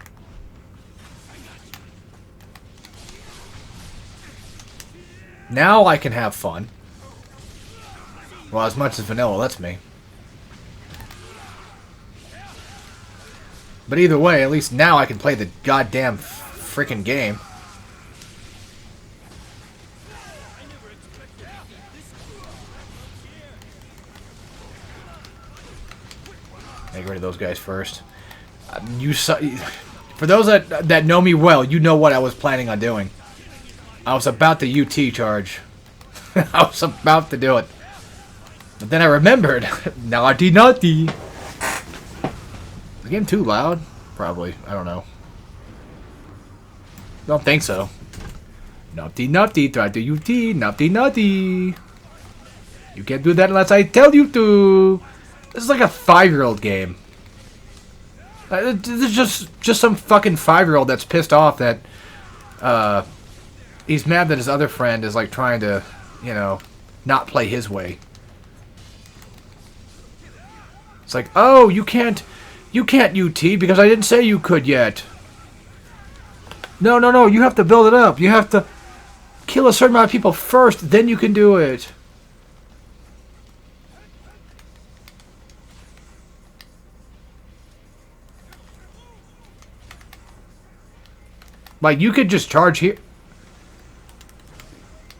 Now I can have fun. Well, as much as vanilla lets me. But either way, at least now I can play the goddamn freaking game. Get rid of those guys first. For those that know me well, you know what I was planning on doing. I was about to UT charge. I was about to do it. But then I remembered. Naughty, naughty. Is the game too loud? Probably. I don't know. Don't think so. Naughty, naughty. Try to UT. Naughty, naughty. You can't do that unless I tell you to. This is like a 5-year-old game. This is just some fucking 5-year-old that's pissed off that he's mad that his other friend is like trying to, you know, not play his way. It's like, oh, you can't UT because I didn't say you could yet. No, you have to build it up. You have to kill a certain amount of people first, then you can do it. Like, you could just charge here.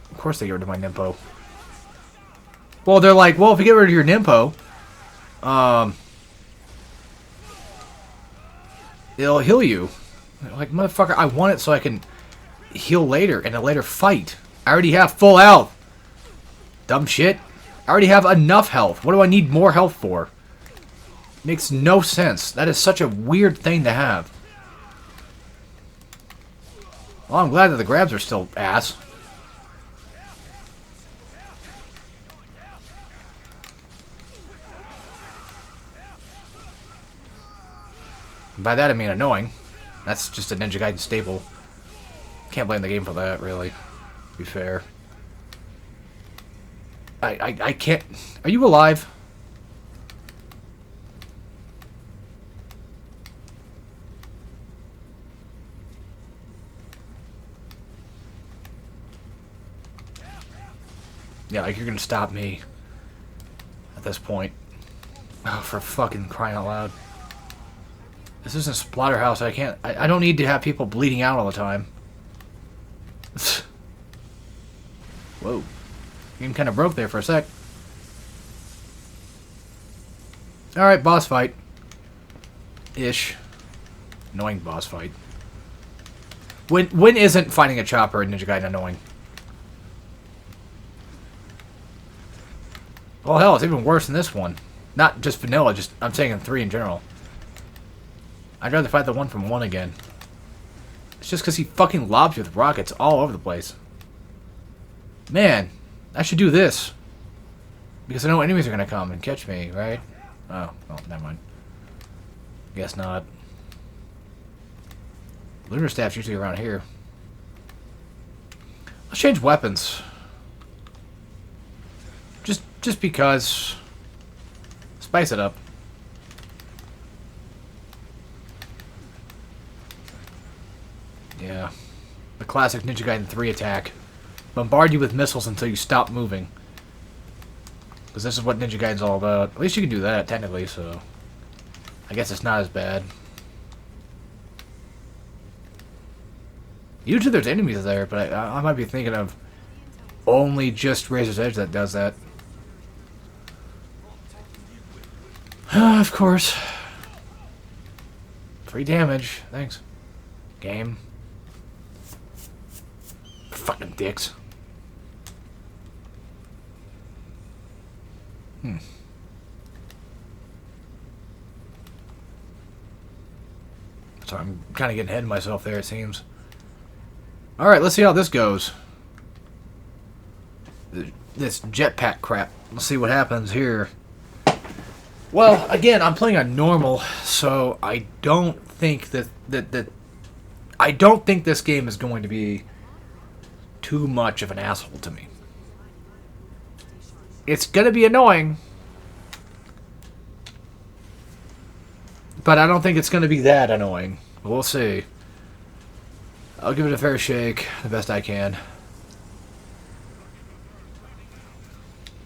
Of course they get rid of my Nimpo. Well, they're like, well, if you get rid of your Nimpo, it'll heal you. Like, motherfucker, I want it so I can heal later in a later fight. I already have full health. Dumb shit. I already have enough health. What do I need more health for? Makes no sense. That is such a weird thing to have. Well, I'm glad that the grabs are still ass. By that I mean annoying. That's just a Ninja Gaiden staple. Can't blame the game for that, really. To be fair. I can't... Are you alive? Yeah, like you're gonna stop me. At this point. Oh, for fucking crying out loud. This isn't Splatterhouse. I don't need to have people bleeding out all the time. Whoa. Game kind of broke there for a sec. Alright, boss fight. Ish. Annoying boss fight. When isn't fighting a chopper in Ninja Gaiden annoying? Well, hell, it's even worse than this one. Not just vanilla, just I'm saying in 3 in general. I'd rather fight the one from 1 again. It's just because he fucking lobs you with rockets all over the place. Man, I should do this. Because I know enemies are going to come and catch me, right? Oh, well, never mind. Guess not. Lunar Staff's usually around here. Let's change weapons. Just because. Spice it up. Yeah. The classic Ninja Gaiden 3 attack. Bombard you with missiles until you stop moving. Because this is what Ninja Gaiden's all about. At least you can do that, technically, so... I guess it's not as bad. Usually there's enemies there, but I might be thinking of only just Razor's Edge that does that. Of course. Free damage. Thanks. Game. Fucking dicks. So I'm kind of getting ahead of myself there, it seems. Alright, let's see how this goes. This jetpack crap. Let's see what happens here. Well, again, I'm playing on normal, so I don't think that I don't think this game is going to be too much of an asshole to me. It's gonna be annoying, but I don't think it's gonna be that annoying. We'll see. I'll give it a fair shake, the best I can.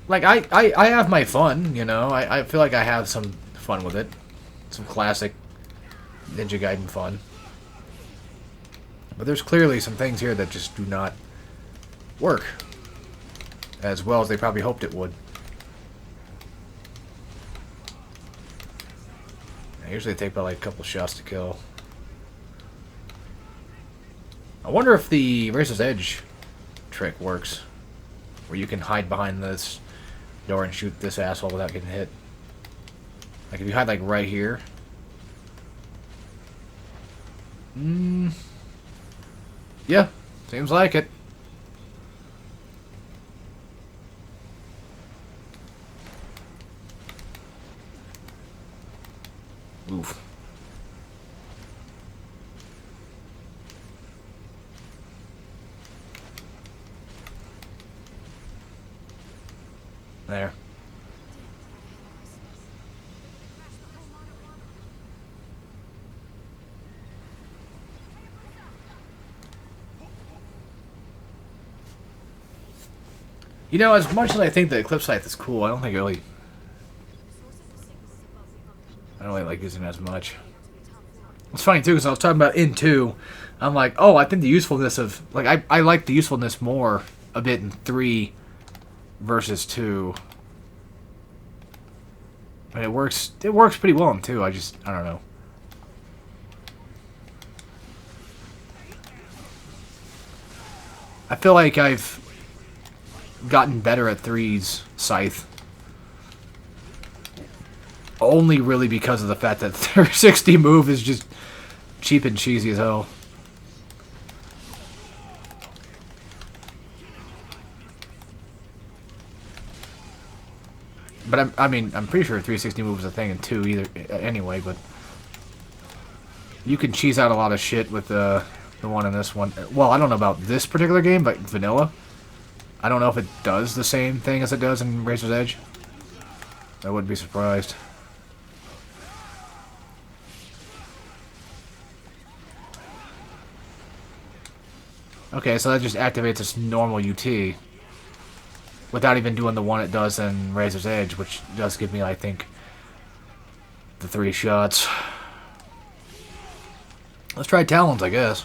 Like, I have my fun, you know. I feel like I have some fun with it. Some classic Ninja Gaiden fun. But there's clearly some things here that just do not work as well as they probably hoped it would. I usually take about like a couple shots to kill. I wonder if the Razor's Edge trick works. Where you can hide behind this door and shoot this asshole without getting hit. Like if you hide like right here. Yeah, seems like it. Oof. There. You know, as much as I think the Eclipse Scythe is cool, I don't really like using it as much. It's funny too, because I was talking about in 2. I'm like, oh, I think the usefulness of I like the usefulness more a bit in 3 versus 2. And it works pretty well in 2. I don't know. I feel like I've gotten better at 3's Scythe. Only really because of the fact that 360 move is just cheap and cheesy as hell. But I'm pretty sure 360 move is a thing in 2 either anyway, but you can cheese out a lot of shit with the one in this one. Well, I don't know about this particular game, but vanilla. I don't know if it does the same thing as it does in Razor's Edge. I wouldn't be surprised. Okay, so that just activates this normal UT without even doing the one it does in Razor's Edge, which does give me, I think, the 3 shots. Let's try Talons, I guess.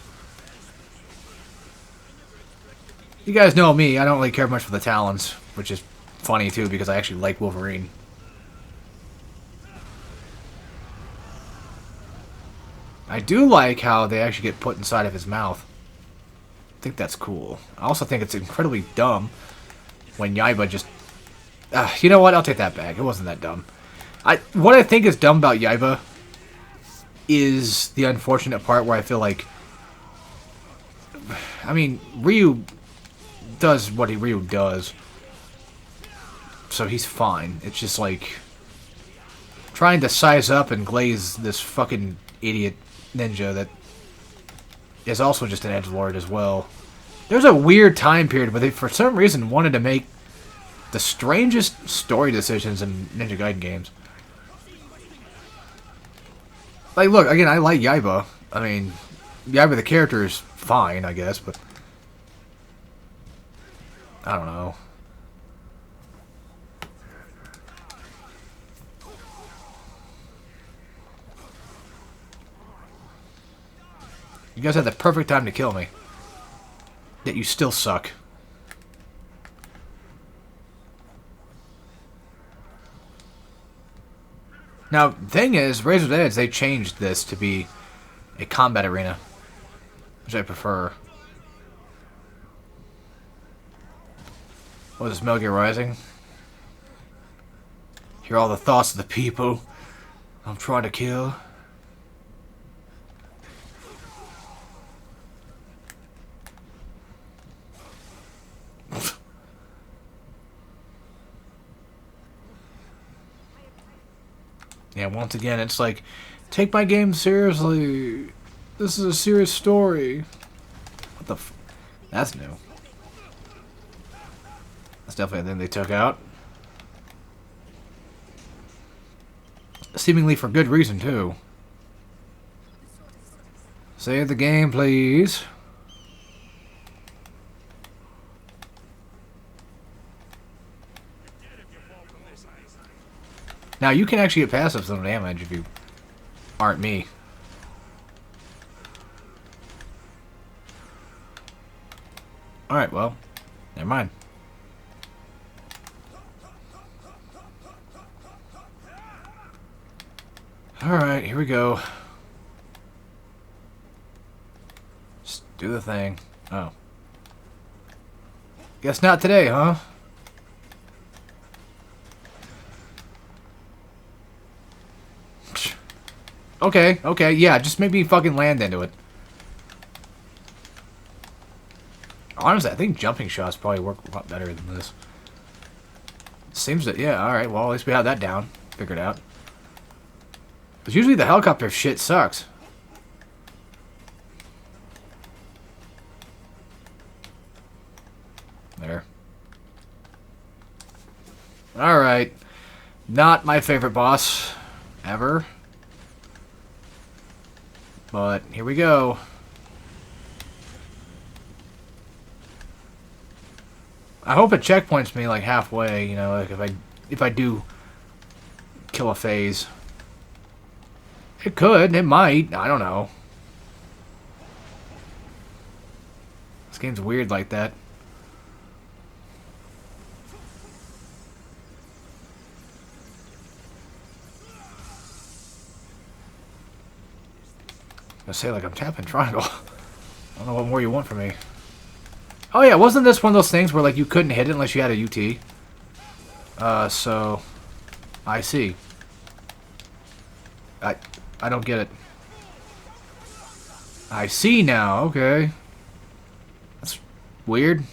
You guys know me, I don't really care much for the Talons, which is funny too because I actually like Wolverine. I do like how they actually get put inside of his mouth. I think that's cool. I also think it's incredibly dumb when Yaiba just... you know what? I'll take that back. It wasn't that dumb. What I think is dumb about Yaiba is the unfortunate part where I feel like... I mean, Ryu does what Ryu does, so he's fine. It's just like trying to size up and glaze this fucking idiot ninja that is also just an edgelord as well. There's a weird time period where they, for some reason, wanted to make the strangest story decisions in Ninja Gaiden games. Like, look, again, I like Yaiba. I mean, Yaiba the character is fine, I guess, but I don't know. You guys had the perfect time to kill me. Yet you still suck. Now, the thing is, Razor's Edge, they changed this to be a combat arena, which I prefer. What is this, Metal Gear Rising? Hear all the thoughts of the people I'm trying to kill. Yeah, once again, it's like, take my game seriously. This is a serious story. What the f... That's new. That's definitely a thing they took out. Seemingly for good reason, too. Save the game, please. Now, you can actually get passive some damage if you aren't me. Alright, well, never mind. Alright, here we go. Just do the thing. Oh. Guess not today, huh? Okay, okay, yeah, just make me fucking land into it. Honestly, I think jumping shots probably work a lot better than this. Seems that, yeah, alright, well, at least we have that down. Figured out. Because usually the helicopter shit sucks. There. Alright. Not my favorite boss. Ever. But here we go. I hope it checkpoints me like halfway, you know, like if I do kill a phase. It could, it might, I don't know. This game's weird like that. I say like I'm tapping triangle. I don't know what more you want from me. Oh yeah, wasn't this one of those things where like you couldn't hit it unless you had a UT? So I see. I don't get it. I see now, okay. That's weird.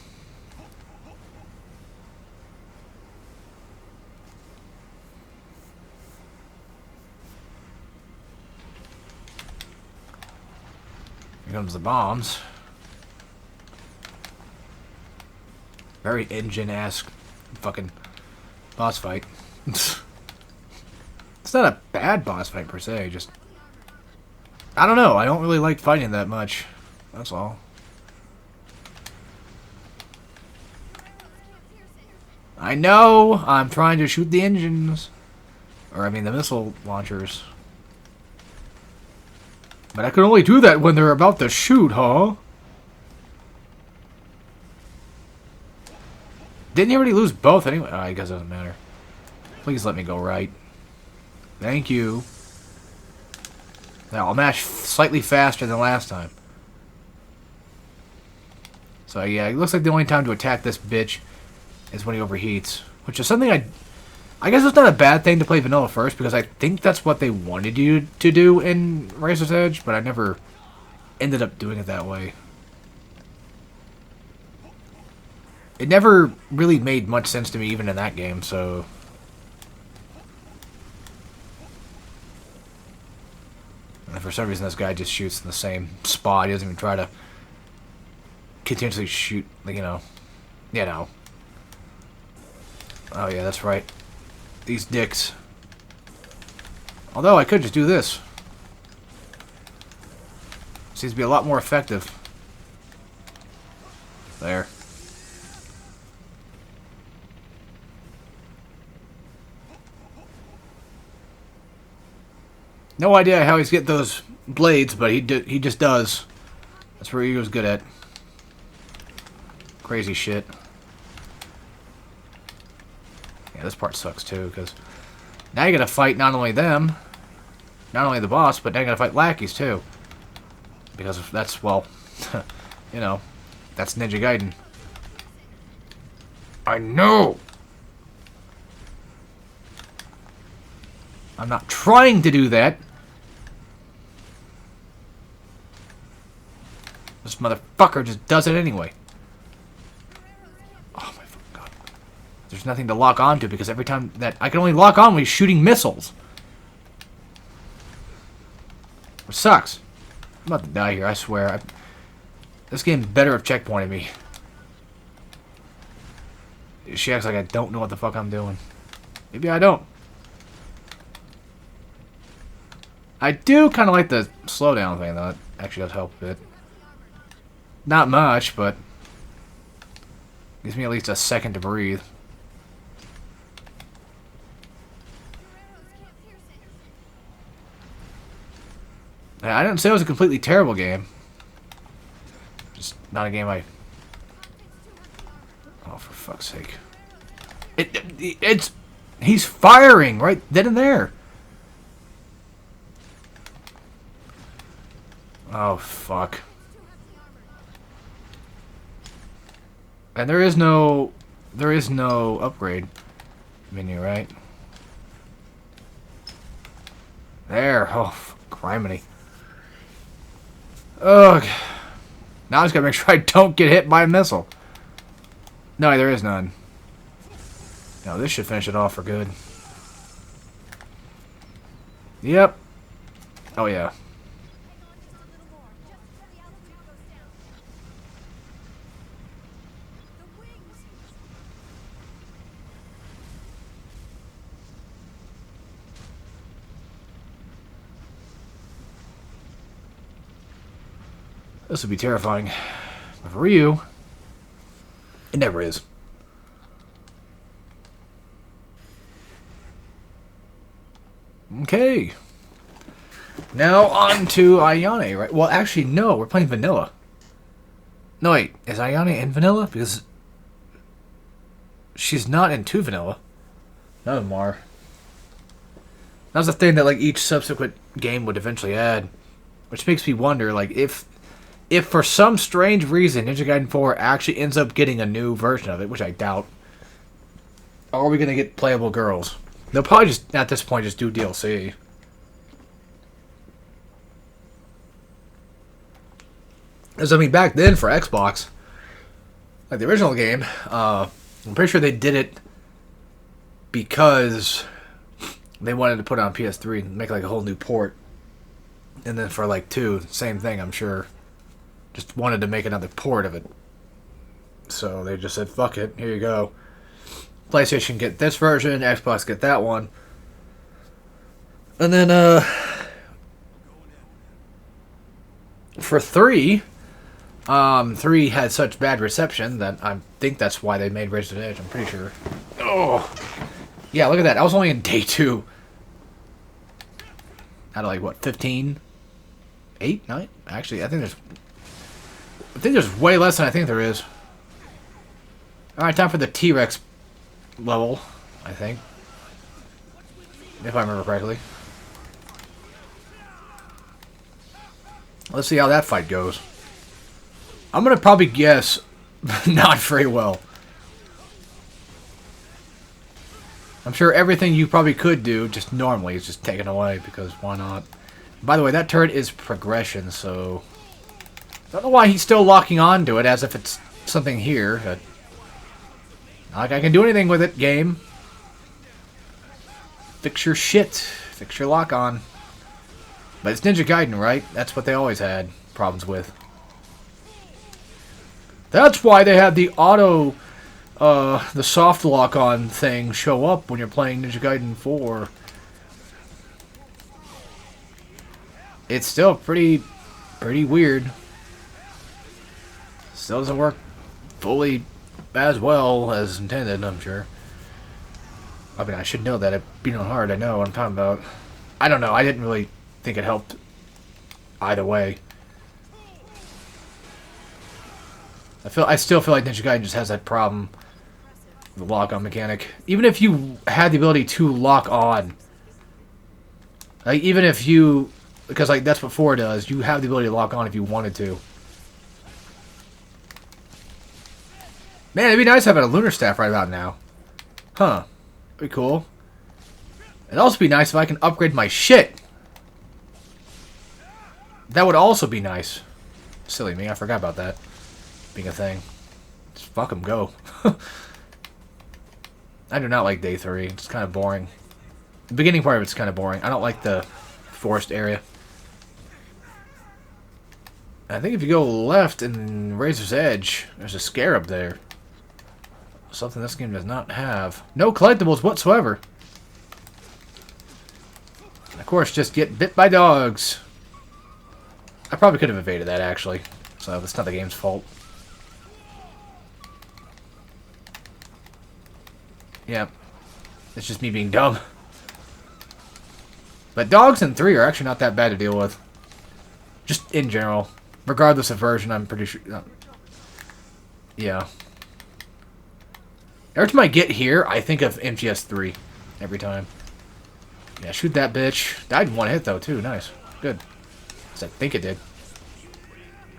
Here comes the bombs. Very engine-esque fucking boss fight. It's not a bad boss fight per se, just... I don't know, I don't really like fighting that much. That's all. I know! I'm trying to shoot the engines. Or, I mean, the missile launchers. But I can only do that when they're about to shoot, huh? Didn't you already lose both anyway? Oh, I guess it doesn't matter. Please let me go right. Thank you. Now, I'll mash slightly faster than last time. So, yeah, it looks like the only time to attack this bitch is when he overheats. Which is something I guess it's not a bad thing to play vanilla first, because I think that's what they wanted you to do in Razor's Edge, but I never ended up doing it that way. It never really made much sense to me, even in that game, so... And for some reason, this guy just shoots in the same spot. He doesn't even try to continuously shoot, like, you know. You know. Oh, yeah, that's right. These dicks. Although, I could just do this. Seems to be a lot more effective. There. No idea how he's getting those blades, but he just does. That's where he was good at. Crazy shit. Yeah, this part sucks too, because now you gotta fight not only them, not only the boss, but now you gotta fight lackeys too. Because that's, well, you know, that's Ninja Gaiden. I know! I'm not trying to do that. This motherfucker just does it anyway. Oh my fucking god. There's nothing to lock onto because every time that... I can only lock on when he's shooting missiles. Which sucks. I'm about to die here, I swear. This game better have checkpointed me. She acts like I don't know what the fuck I'm doing. Maybe I don't. I do kind of like the slowdown thing, though. It actually does help a bit. Not much, but gives me at least a second to breathe. I didn't say it was a completely terrible game. Just not a game I... Oh, for fuck's sake. It's... He's firing right then and there. Oh, fuck. And there is no upgrade menu, right? There. Oh, criminy. Ugh. Now I just gotta make sure I don't get hit by a missile. No, there is none. No, this should finish it off for good. Yep. Oh, yeah. This would be terrifying. But for you, it never is. Okay. Now on to Ayane, right? Well, actually, no. We're playing vanilla. No, wait. Is Ayane in vanilla? Because she's not in 2 vanilla. None of them are. That was the thing that, like, each subsequent game would eventually add. Which makes me wonder, like, if for some strange reason Ninja Gaiden 4 actually ends up getting a new version of it, which I doubt, are we going to get playable girls? They'll probably just, at this point, just do DLC. Because, I mean, back then for Xbox, like the original game, I'm pretty sure they did it because they wanted to put it on PS3 and make like a whole new port. And then for like 2, same thing, I'm sure. Just wanted to make another port of it. So they just said, fuck it, here you go. PlayStation get this version, Xbox get that one. And then, for 3, 3 had such bad reception that I think that's why they made Resident Edge, I'm pretty sure. Oh! Yeah, look at that, I was only in day 2. Out of like, what, 15? 8? 9? Actually, I think there's way less than I think there is. Alright, time for the T-Rex level, I think. If I remember correctly. Let's see how that fight goes. I'm gonna probably guess not very well. I'm sure everything you probably could do just normally is just taken away, because why not? By the way, that turret is progression, so... I don't know why he's still locking on to it as if it's something here. But Not like I can do anything with it, game. Fix your shit. Fix your lock-on. But it's Ninja Gaiden, right? That's what they always had problems with. That's why they had the auto, the soft lock-on thing show up when you're playing Ninja Gaiden 4. It's still pretty weird. Still doesn't work fully as well as intended, I'm sure. I mean, I should know that. I've been on hard. I know what I'm talking about. I don't know. I didn't really think it helped either way. I still feel like Ninja Gaiden just has that problem, the lock-on mechanic. Even if you had the ability to lock on, like even if you, because like that's what 4 does, you have the ability to lock on if you wanted to. Man, it'd be nice having a lunar staff right about now. Huh. Pretty cool. It'd also be nice if I can upgrade my shit. That would also be nice. Silly me, I forgot about that being a thing. Just fuck 'em, go. I do not like day 3. It's kind of boring. The beginning part of it's kind of boring. I don't like the forest area. I think if you go left in Razor's Edge, there's a scarab there. Something this game does not have. No collectibles whatsoever. And of course, just get bit by dogs. I probably could have evaded that, actually. So it's not the game's fault. Yeah. It's just me being dumb. But dogs in 3 are actually not that bad to deal with. Just in general. Regardless of version, I'm pretty sure... yeah. Every time I get here, I think of MGS3. Every time. Yeah, shoot that bitch. Died in 1 hit, though, too. Nice. Good. At least I think it did.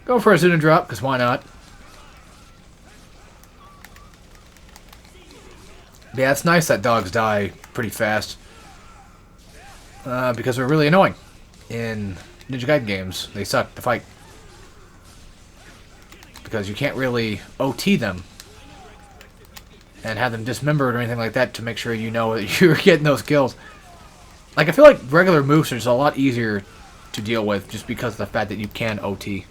Go for a Zuna drop, because why not? Yeah, it's nice that dogs die pretty fast. Because they're really annoying. In Ninja Gaiden games, they suck to fight. Because you can't really OT them. And have them dismembered or anything like that to make sure you know that you're getting those kills. Like, I feel like regular moves are just a lot easier to deal with just because of the fact that you can OT.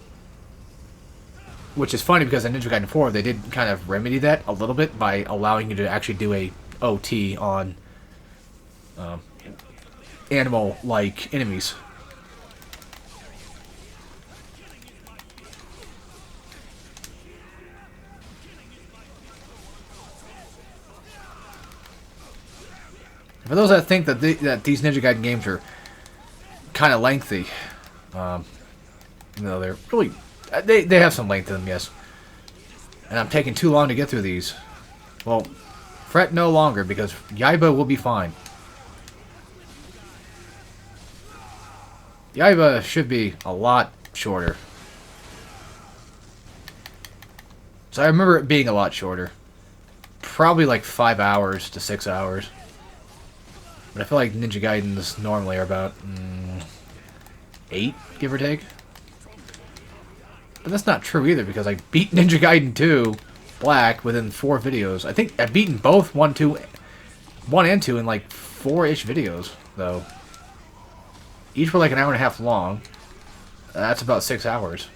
Which is funny because in Ninja Gaiden 4 they did kind of remedy that a little bit by allowing you to actually do a OT on animal-like enemies. For those that think that these Ninja Gaiden games are kind of lengthy, no, they're really... They have some length to them, yes. And I'm taking too long to get through these. Well, fret no longer, because Yaiba will be fine. Yaiba should be a lot shorter. So I remember it being a lot shorter. Probably like 5 hours to 6 hours. But I feel like Ninja Gaidens normally are about 8, give or take. But that's not true either, because I beat Ninja Gaiden 2 Black within 4 videos. I think I've beaten both 1 and 2 in like 4-ish videos, though. Each were like an hour and a half long. That's about 6 hours.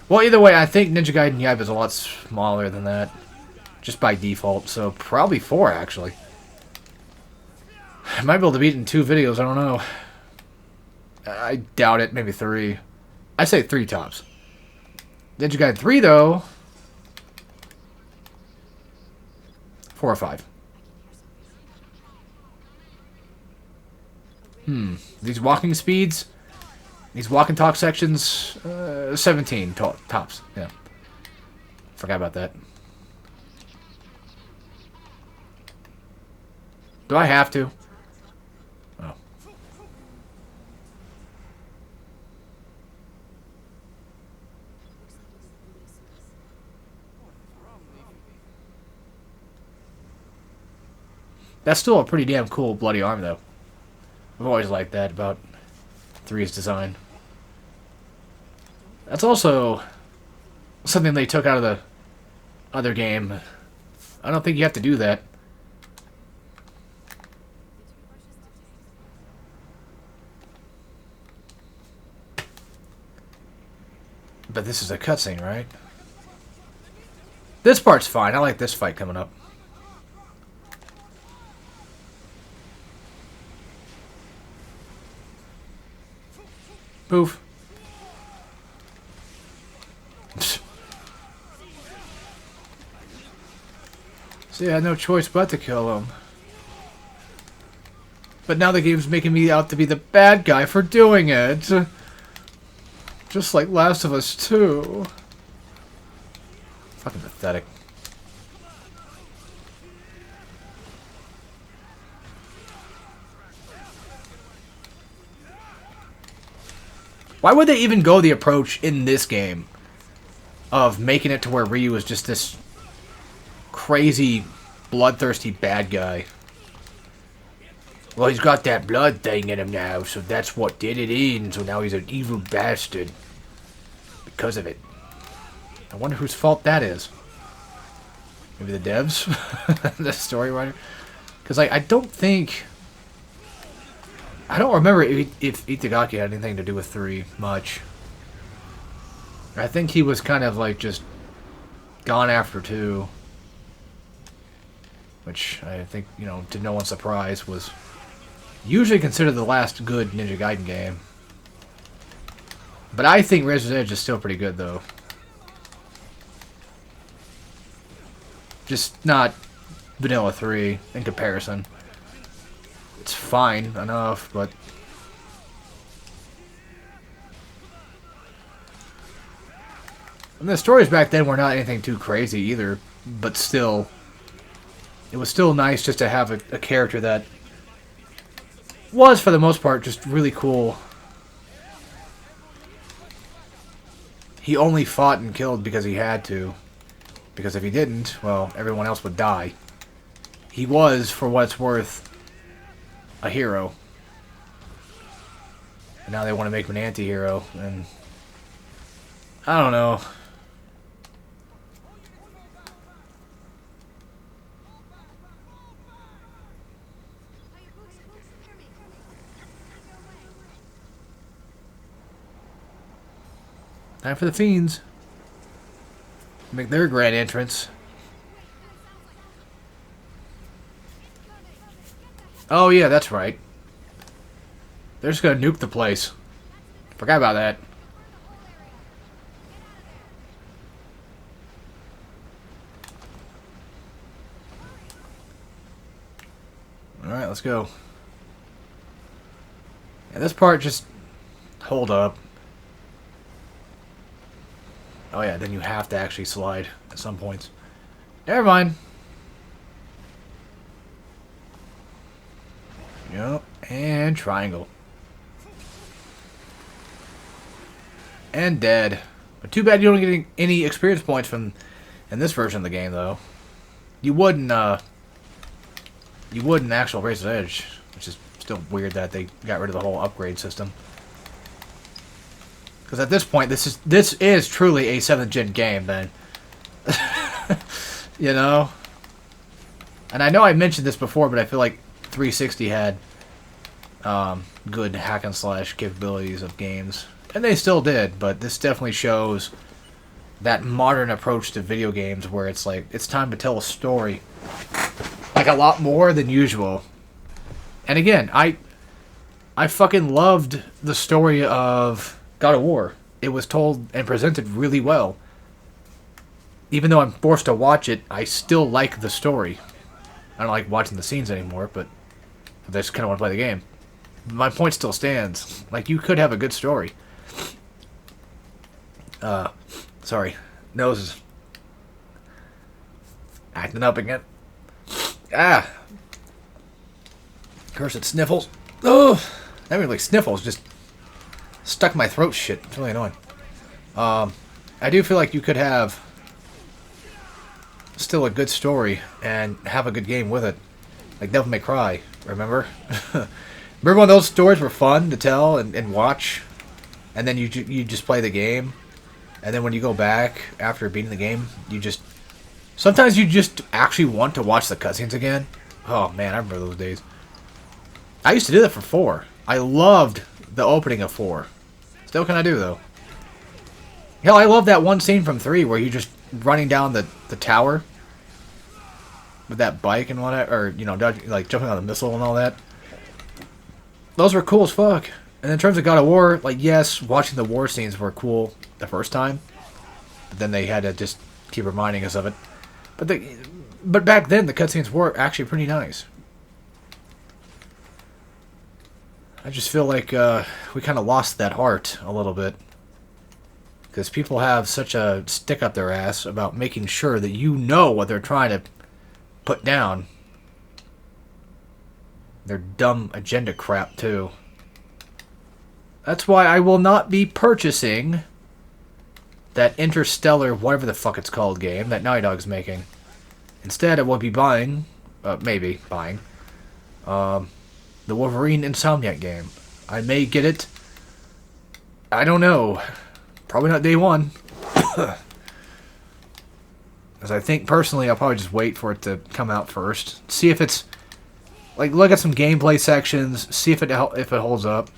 Well, either way, I think Ninja Gaiden Yaiba is a lot smaller than that. Just by default, so probably 4, actually. I might be able to beat it in 2 videos, I don't know. I doubt it, maybe 3. I say 3 tops. Ninja Gaiden 3, though... 4 or 5. These walking speeds... These walk and talk sections... 17 tops, yeah. Forgot about that. Do I have to? Oh. That's still a pretty damn cool bloody arm, though. I've always liked that about 3's design. That's also something they took out of the other game. I don't think you have to do that. But this is a cutscene, right? This part's fine. I like this fight coming up. Poof. See, I had no choice but to kill him. But now the game's making me out to be the bad guy for doing it. Just like Last of Us 2. Fucking pathetic. Why would they even go the approach in this game of making it to where Ryu is just this crazy, bloodthirsty bad guy? Well, he's got that blood thing in him now, so that's what did it in, so now he's an evil bastard. Because of it. I wonder whose fault that is. Maybe the devs? The story writer? Because I don't think... I don't remember if Itagaki had anything to do with 3 much. I think he was kind of like just gone after 2. Which I think, you know, to no one's surprise, was usually considered the last good Ninja Gaiden game. But I think Razor's Edge is still pretty good, though. Just not Vanilla 3 in comparison. It's fine enough, but... And the stories back then were not anything too crazy either, but still... It was still nice just to have a character that was, for the most part, just really cool. He only fought and killed because he had to. Because if he didn't, well, everyone else would die. He was, for what it's worth, a hero. And now they want to make him an anti-hero, and... I don't know. Time for the Fiends. Make their grand entrance. Oh yeah, that's right. They're just gonna nuke the place. Forgot about that. Alright, let's go. Yeah, this part just... Hold up. Oh yeah, then you have to actually slide at some points. Never mind. Yep, and triangle. And dead. But too bad you don't get any experience points from in this version of the game, though. You would in actual Razor's Edge, which is still weird that they got rid of the whole upgrade system. Because at this point, this is truly a 7th gen game, then. You know? And I know I mentioned this before, but I feel like 360 had good hack and slash capabilities of games. And they still did, but this definitely shows that modern approach to video games where it's like, it's time to tell a story. Like, a lot more than usual. And again, I fucking loved the story of God of War. It was told and presented really well. Even though I'm forced to watch it, I still like the story. I don't like watching the scenes anymore, but I just kind of want to play the game. My point still stands. Like, you could have a good story. Sorry. Nose is acting up again. Ah! Cursed sniffles. Oh! That really, like, sniffles just stuck in my throat shit. It's really annoying. I do feel like you could have still a good story and have a good game with it. Like Devil May Cry, remember? Remember when those stories were fun to tell and watch? And then you just play the game? And then when you go back after beating the game, you just... Sometimes you just actually want to watch the cutscenes again. Oh, man, I remember those days. I used to do that for 4. I loved the opening of 4. Still kind of do, though. Hell, I love that one scene from 3 where you're just running down the tower with that bike and whatnot, or, you know, like jumping on the missile and all that. Those were cool as fuck. And in terms of God of War, like, yes, watching the war scenes were cool the first time, but then they had to just keep reminding us of it. But back then, the cutscenes were actually pretty nice. I just feel like we kind of lost that heart a little bit. Because people have such a stick up their ass about making sure that you know what they're trying to put down. Their dumb agenda crap, too. That's why I will not be purchasing that Interstellar, whatever the fuck it's called, game that Naughty Dog's making. Instead, I will be buying, maybe buying, the Wolverine Insomniac game. I may get it. I don't know. Probably not day one. Because I think, personally, I'll probably just wait for it to come out first. See if it's... Like, look at some gameplay sections. See if it holds up.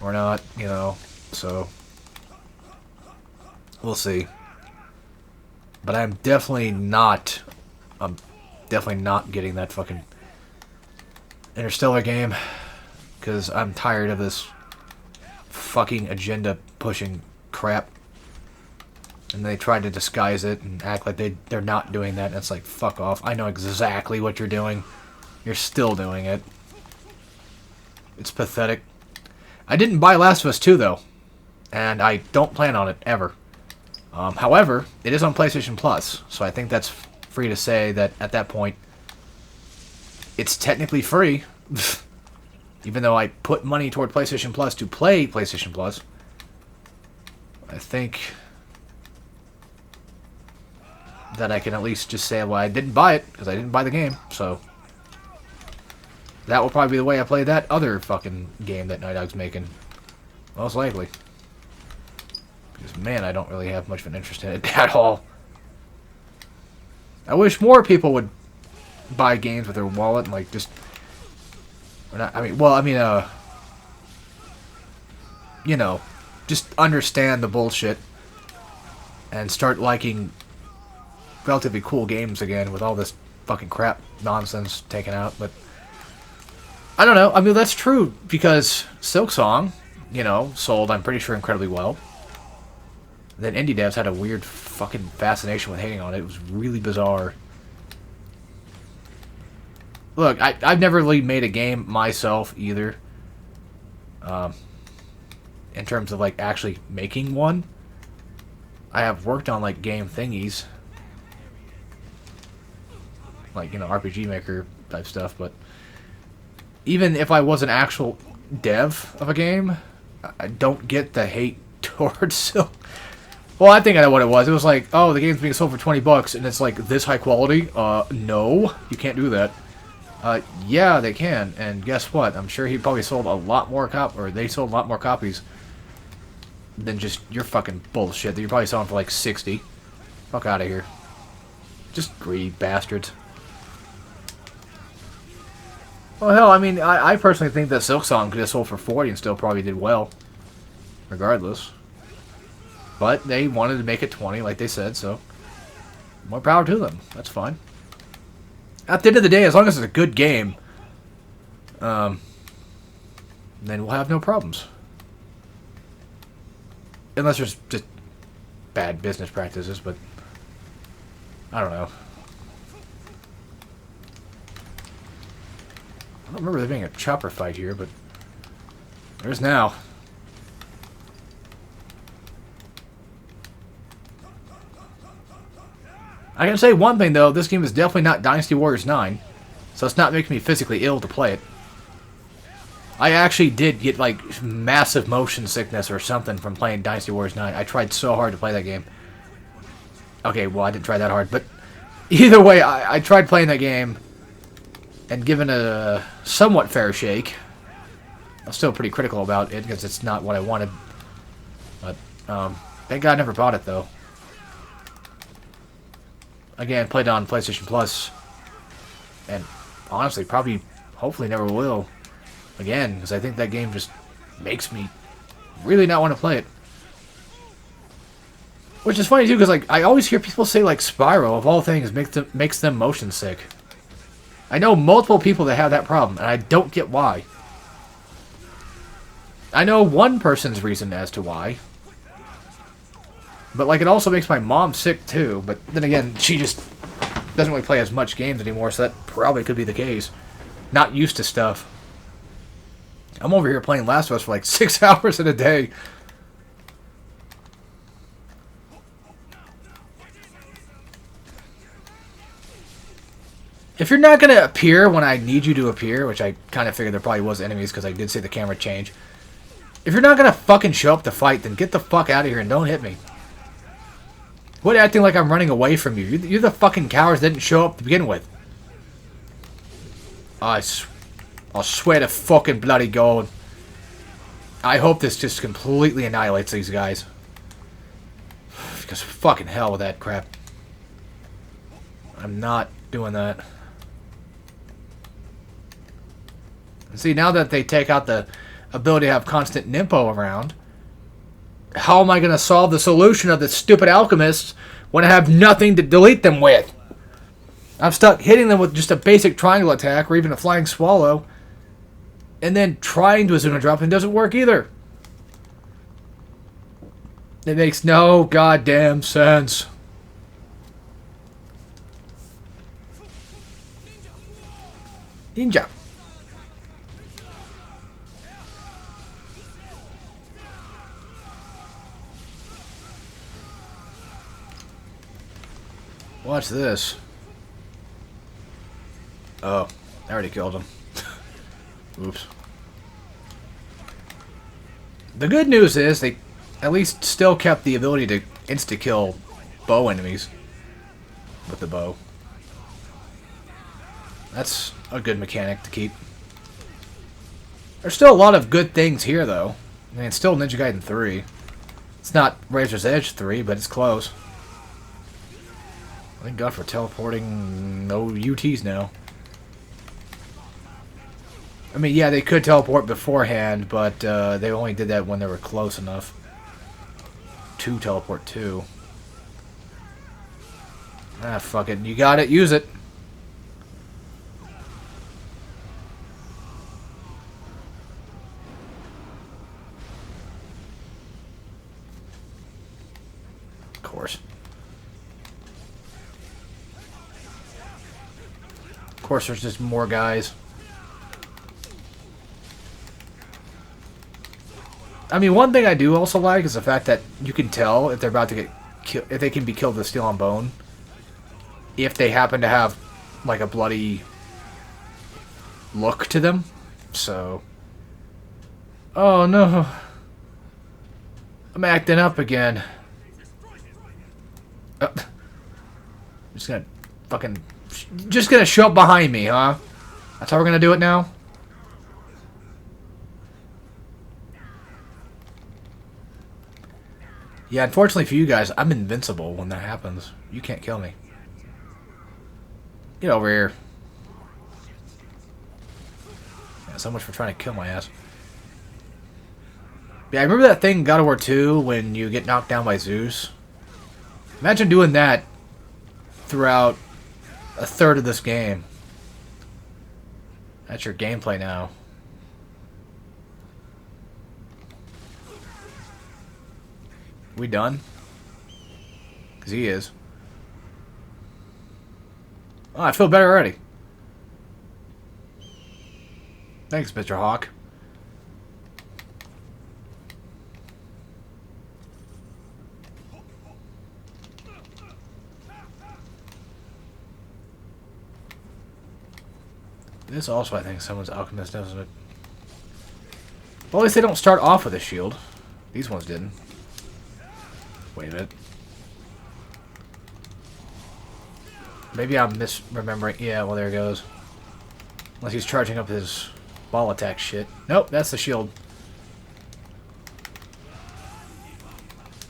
Or not, you know. So... We'll see. But I'm definitely not... I'm definitely not getting that fucking... Interstellar game. Because I'm tired of this... fucking agenda-pushing crap. And they try to disguise it and act like they're not doing that. And it's like, fuck off. I know exactly what you're doing. You're still doing it. It's pathetic. I didn't buy Last of Us 2, though. And I don't plan on it, ever. However, it is on PlayStation Plus. So I think that's free to say that at that point, it's technically free. Even though I put money toward PlayStation Plus to play PlayStation Plus. I think that I can at least just say, well, I didn't buy it, because I didn't buy the game, so... That will probably be the way I play that other fucking game that Naughty Dog's making. Most likely. Because, man, I don't really have much of an interest in it at all. I wish more people would buy games with their wallet and, like, just... Or not, you know, just understand the bullshit and start liking relatively cool games again with all this fucking crap nonsense taken out. But I don't know. I mean, that's true because Silksong, you know, sold, I'm pretty sure, incredibly well. Then indie devs had a weird fucking fascination with hating on it. It was really bizarre. Look, I've never really made a game myself either. In terms of, like, actually making one. I have worked on, like, game thingies. Like, you know, RPG Maker type stuff, but... Even if I was an actual dev of a game, I don't get the hate towards Silk. Well, I think I know what it was. It was like, oh, the game's being sold for $20, and it's, like, this high quality? No. You can't do that. Yeah, they can, and guess what? I'm sure he probably sold a lot more they sold a lot more copies than just your fucking bullshit that you're probably selling for like 60. Fuck out of here. Just greedy bastards. Well, hell, I mean, I personally think that Silksong could have sold for 40 and still probably did well. Regardless. But they wanted to make it 20, like they said, so... More power to them. That's fine. At the end of the day, as long as it's a good game, then we'll have no problems. Unless there's just bad business practices, but I don't know. I don't remember there being a chopper fight here, but there's now. I can say one thing, though. This game is definitely not Dynasty Warriors 9. So it's not making me physically ill to play it. I actually did get, like, massive motion sickness or something from playing Dynasty Warriors 9. I tried so hard to play that game. Okay, well, I didn't try that hard. But either way, I tried playing that game and given it a somewhat fair shake. I'm still pretty critical about it because it's not what I wanted. But, Thank God I never bought it, though. Again, played it on PlayStation Plus. And honestly, probably, hopefully never will. Again, because I think that game just makes me really not want to play it. Which is funny, too, because like, I always hear people say, like, Spyro, of all things, makes them motion sick. I know multiple people that have that problem, and I don't get why. I know one person's reason as to why. But, like, it also makes my mom sick, too. But then again, she just doesn't really play as much games anymore, so that probably could be the case. Not used to stuff. I'm over here playing Last of Us for, like, 6 hours in a day. If you're not going to appear when I need you to appear, which I kind of figured there probably was enemies because I did see the camera change. If you're not going to fucking show up to fight, then get the fuck out of here and don't hit me. Quit acting like I'm running away from you. You're the fucking cowards that didn't show up to begin with. I'll swear to fucking bloody God. I hope this just completely annihilates these guys. Because fucking hell with that crap. I'm not doing that. See, now that they take out the ability to have constant Nimpo around, how am I going to solve the solution of the stupid alchemists when I have nothing to delete them with? I'm stuck hitting them with just a basic triangle attack or even a flying swallow, and then trying to Azuna drop and it doesn't work either. It makes no goddamn sense. Ninja. Watch this. Oh, I already killed him. Oops. The good news is they at least still kept the ability to insta-kill bow enemies with the bow. That's a good mechanic to keep. There's still a lot of good things here, though. I mean, it's still Ninja Gaiden 3. It's not Razor's Edge 3, but it's close. Thank God for teleporting. No UTs now. I mean, yeah, they could teleport beforehand, but they only did that when they were close enough to teleport to. Ah, fuck it. You got it. Use it. Of course. Of course, there's just more guys. I mean, one thing I do also like is the fact that you can tell if they're about to get killed, if they can be killed with steel on bone, if they happen to have like a bloody look to them. So, oh no, I'm acting up again. Just gonna fucking, just gonna show up behind me, huh? That's how we're gonna do it now? Yeah, unfortunately for you guys, I'm invincible when that happens. You can't kill me. Get over here. Yeah, so much for trying to kill my ass. Yeah, I remember that thing in God of War 2 when you get knocked down by Zeus. Imagine doing that throughout a third of this game. That's your gameplay now. We done? Because he is. Oh, I feel better already. Thanks, Mr. Hawk. This also, I think, someone's alchemist, doesn't it? Well, at least they don't start off with a shield. These ones didn't. Wait a minute. Maybe I'm misremembering. Yeah, well, there it goes. Unless he's charging up his ball attack shit. Nope, that's the shield.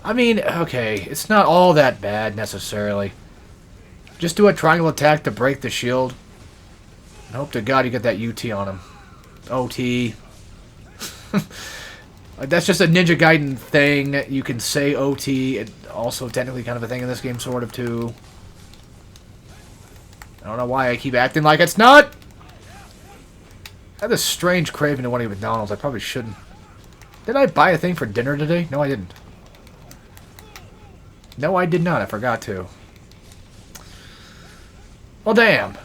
I mean, okay, it's not all that bad necessarily. Just do a triangle attack to break the shield. And hope to God you get that UT on him. OT. Like, that's just a Ninja Gaiden thing. You can say OT. It also technically kind of a thing in this game, sort of, too. I don't know why I keep acting like it's not. I have this strange craving to want to eat McDonald's. I probably shouldn't. Did I buy a thing for dinner today? No, I didn't. No, I did not. I forgot to. Well, damn.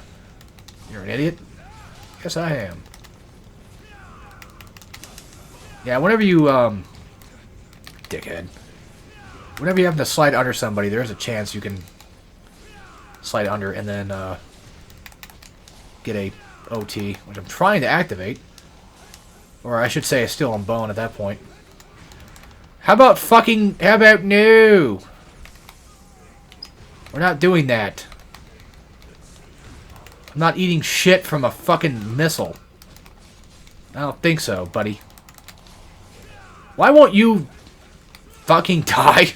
You're an idiot. Yes, I am. Yeah, whenever you, dickhead. Whenever you have to slide under somebody, there's a chance you can slide under and then, get a OT, which I'm trying to activate. Or I should say it's still on bone at that point. How about no? We're not doing that. I'm not eating shit from a fucking missile. I don't think so, buddy. Why won't you fucking die?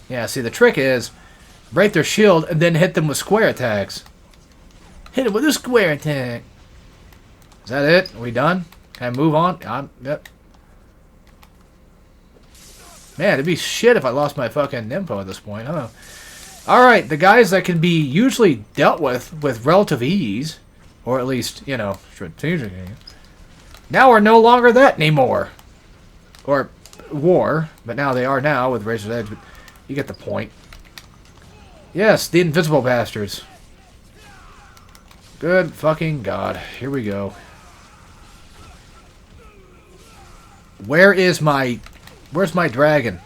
Yeah, see, the trick is break their shield and then hit them with square attacks. Hit them with a square attack. Is that it? Are we done? Can I move on? Yep. Man, it'd be shit if I lost my fucking Nympho at this point, huh? Alright, the guys that can be usually dealt with relative ease, or at least, you know, strategically, now are no longer that anymore. Or war, but now they are now with Razor's Edge, but you get the point. Yes, the invisible bastards. Good fucking God. Here we go. Where's my dragon?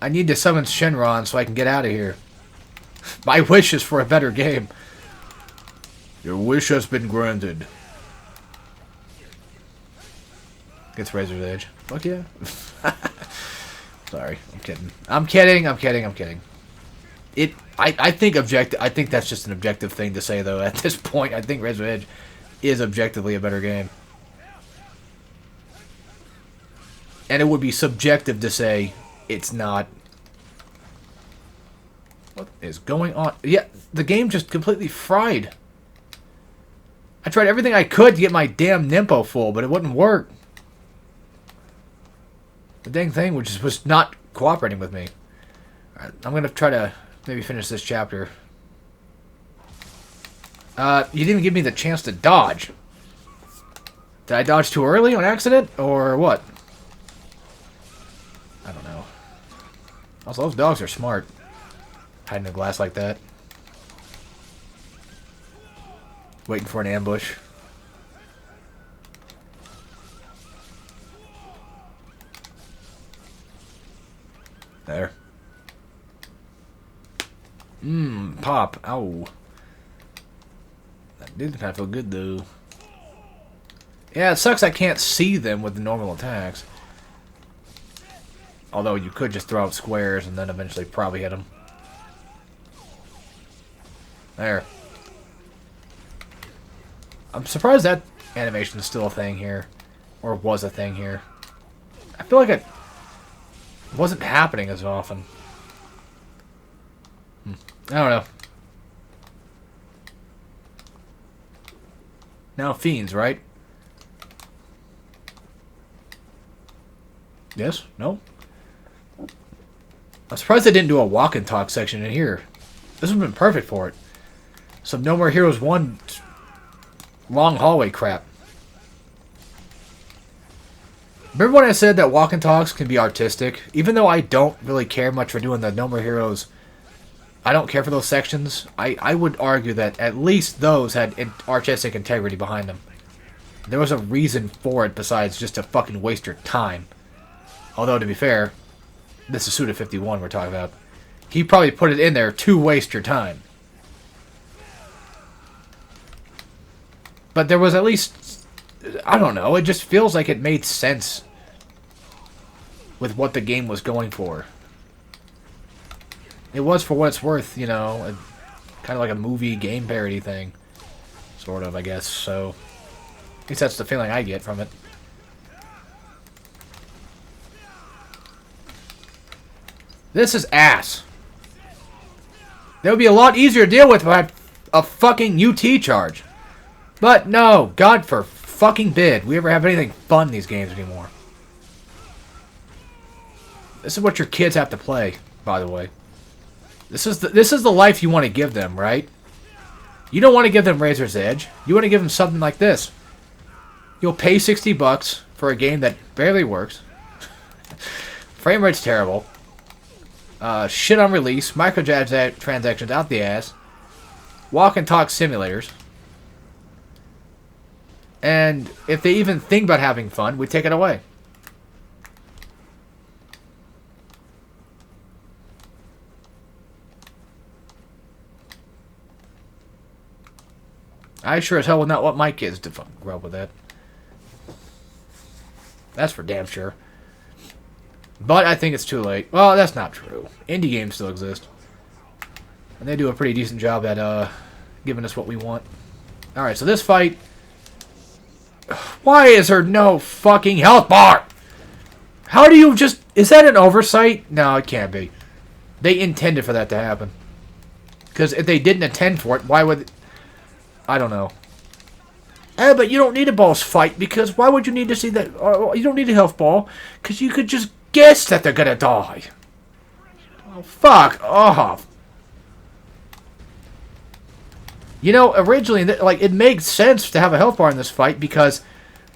I need to summon Shenron so I can get out of here. My wish is for a better game. Your wish has been granted. Gets Razor's Edge. Fuck yeah. Sorry, I'm kidding. I'm kidding. I think that's just an objective thing to say, though. At this point, I think Razor's Edge is objectively a better game. And it would be subjective to say it's not. What is going on? Yeah, the game just completely fried. I tried everything I could to get my damn Nympho full, but it wouldn't work. The dang thing was not cooperating with me. Alright, I'm going to try to maybe finish this chapter. You didn't even give me the chance to dodge. Did I dodge too early on accident, or what? I don't know. Also, those dogs are smart. Hiding in the glass like that. Waiting for an ambush. There. Pop. Ow. That did kind of feel good, though. Yeah, it sucks I can't see them with the normal attacks. Although you could just throw out squares and then eventually probably hit them. There. I'm surprised that animation is still a thing here. Or was a thing here. I feel like it wasn't happening as often. I don't know. Now Fiends, right? Yes? No? I'm surprised they didn't do a walk and talk section in here. This would have been perfect for it. Some No More Heroes 1 long hallway crap. Remember when I said that walk and talks can be artistic? Even though I don't really care much for doing the No More Heroes, I don't care for those sections. I would argue that at least those had artistic integrity behind them. There was a reason for it besides just to fucking waste your time. Although, to be fair, this is Suda 51 we're talking about. He probably put it in there to waste your time. But there was at least, I don't know, it just feels like it made sense with what the game was going for. It was, for what it's worth, you know, kind of like a movie game parody thing. Sort of, I guess, so. At least that's the feeling I get from it. This is ass. That would be a lot easier to deal with if I had a fucking UT charge. But no, God for fucking bid, we ever have anything fun in these games anymore. This is what your kids have to play, by the way. This is the life you want to give them, right? You don't want to give them Razor's Edge. You want to give them something like this. You'll pay $60 for a game that barely works. Frame rate's terrible. Shit on release. Microtransactions out the ass. Walk and talk simulators. And if they even think about having fun, we take it away. I sure as hell would not want my kids to fucking grow up with that. That's for damn sure. But I think it's too late. Well, that's not true. Indie games still exist. And they do a pretty decent job at giving us what we want. Alright, so this fight... Why is there no fucking health bar? How do you just... Is that an oversight? No, it can't be. They intended for that to happen. Because if they didn't intend for it, why would... I don't know. But you don't need a boss fight, because why would you need to see that? You don't need a health ball, because you could just guess that they're gonna die. Oh, fuck off. You know, originally, like, it makes sense to have a health bar in this fight, because,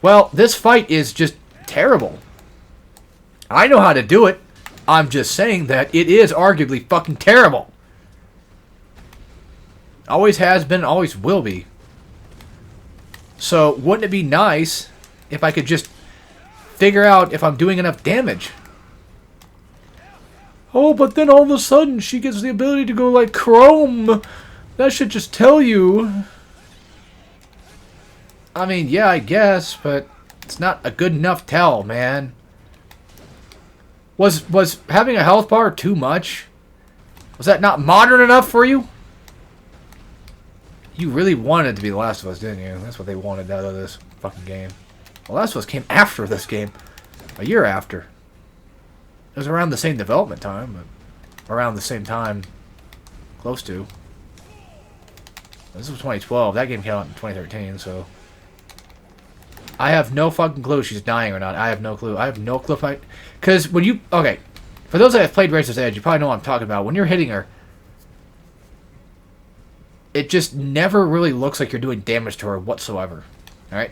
well, this fight is just terrible. I know how to do it. I'm just saying that it is arguably fucking terrible. Always has been, always will be. So, wouldn't it be nice if I could just figure out if I'm doing enough damage? Oh, but then all of a sudden she gets the ability to go like Chrome. That should just tell you. I mean, yeah, I guess, but it's not a good enough tell, man. Was having a health bar too much? Was that not modern enough for you? You really wanted it to be The Last of Us, didn't you? That's what they wanted out of this fucking game. The Last of Us came after this game. A year after. It was around the same development time, but around the same time. Close to. This was 2012. That game came out in 2013, so... I have no fucking clue if she's dying or not. I have no clue. I have no clue if I... Because when you... Okay. For those that have played Razor's Edge, you probably know what I'm talking about. When you're hitting her... It just never really looks like you're doing damage to her whatsoever. Alright?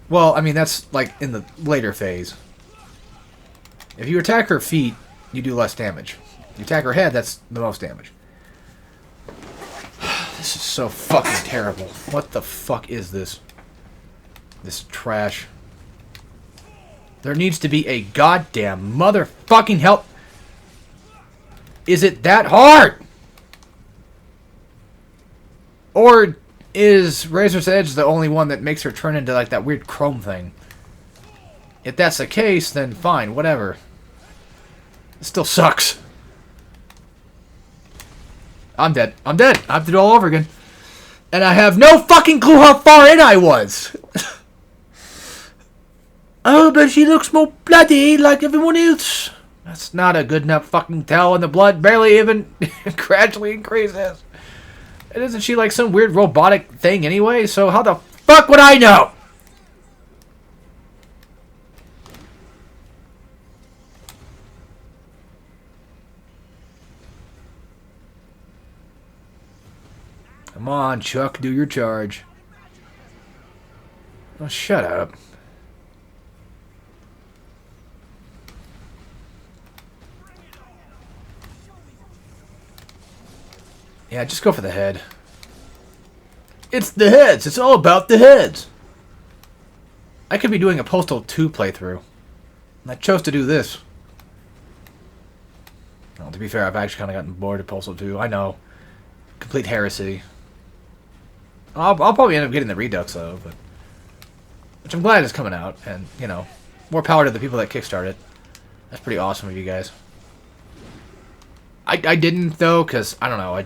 Well, I mean, that's, like, in the later phase. If you attack her feet, you do less damage. You attack her head, that's the most damage. This is so fucking terrible. What the fuck is this? This trash. There needs to be a goddamn motherfucking help. Is it that hard? Or is Razor's Edge the only one that makes her turn into like that weird chrome thing? If that's the case, then fine, whatever. It still sucks. I'm dead. I'm dead. I have to do it all over again. And I have no fucking clue how far in I was. Oh, but she looks more bloody like everyone else. That's not a good enough fucking tell, and the blood barely even gradually increases. And isn't she like some weird robotic thing anyway? So how the fuck would I know? Come on, Chuck, do your charge. Oh, shut up. Yeah, just go for the head. It's the heads. It's all about the heads. I could be doing a Postal 2 playthrough. And I chose to do this. Well, to be fair, I've actually kind of gotten bored of Postal 2. I know. Complete heresy. I'll probably end up getting the Redux, though. But which I'm glad is coming out. And, you know, more power to the people that kickstarted. That's pretty awesome of you guys. I didn't, though, because, I don't know,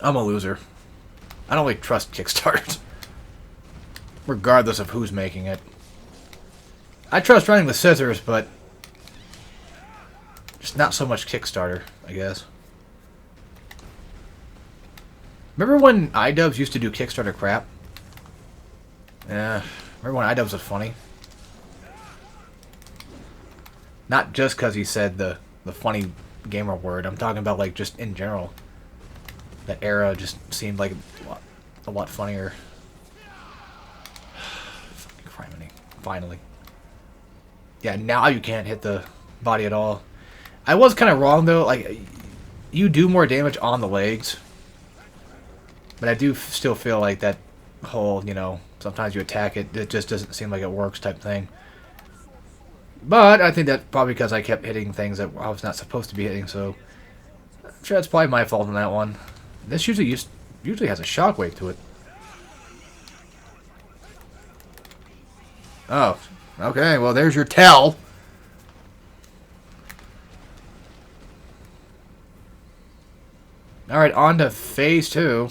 I'm a loser. I don't really trust Kickstarters. Regardless of who's making it. I trust running with scissors, but just not so much Kickstarter, I guess. Remember when iDubbbz used to do Kickstarter crap? Yeah, remember when iDubbbz was funny? Not just because he said the funny gamer word. I'm talking about, like, just in general. That era just seemed like a lot funnier. Fucking criminy. Finally. Yeah, now you can't hit the body at all. I was kind of wrong, though. Like, you do more damage on the legs. But I do still feel like that whole, you know, sometimes you attack it, it just doesn't seem like it works type thing. But I think that's probably because I kept hitting things that I was not supposed to be hitting, so I'm sure that's probably my fault on that one. This usually has a shockwave to it. Oh, okay, well there's your tell. Alright, on to phase 2.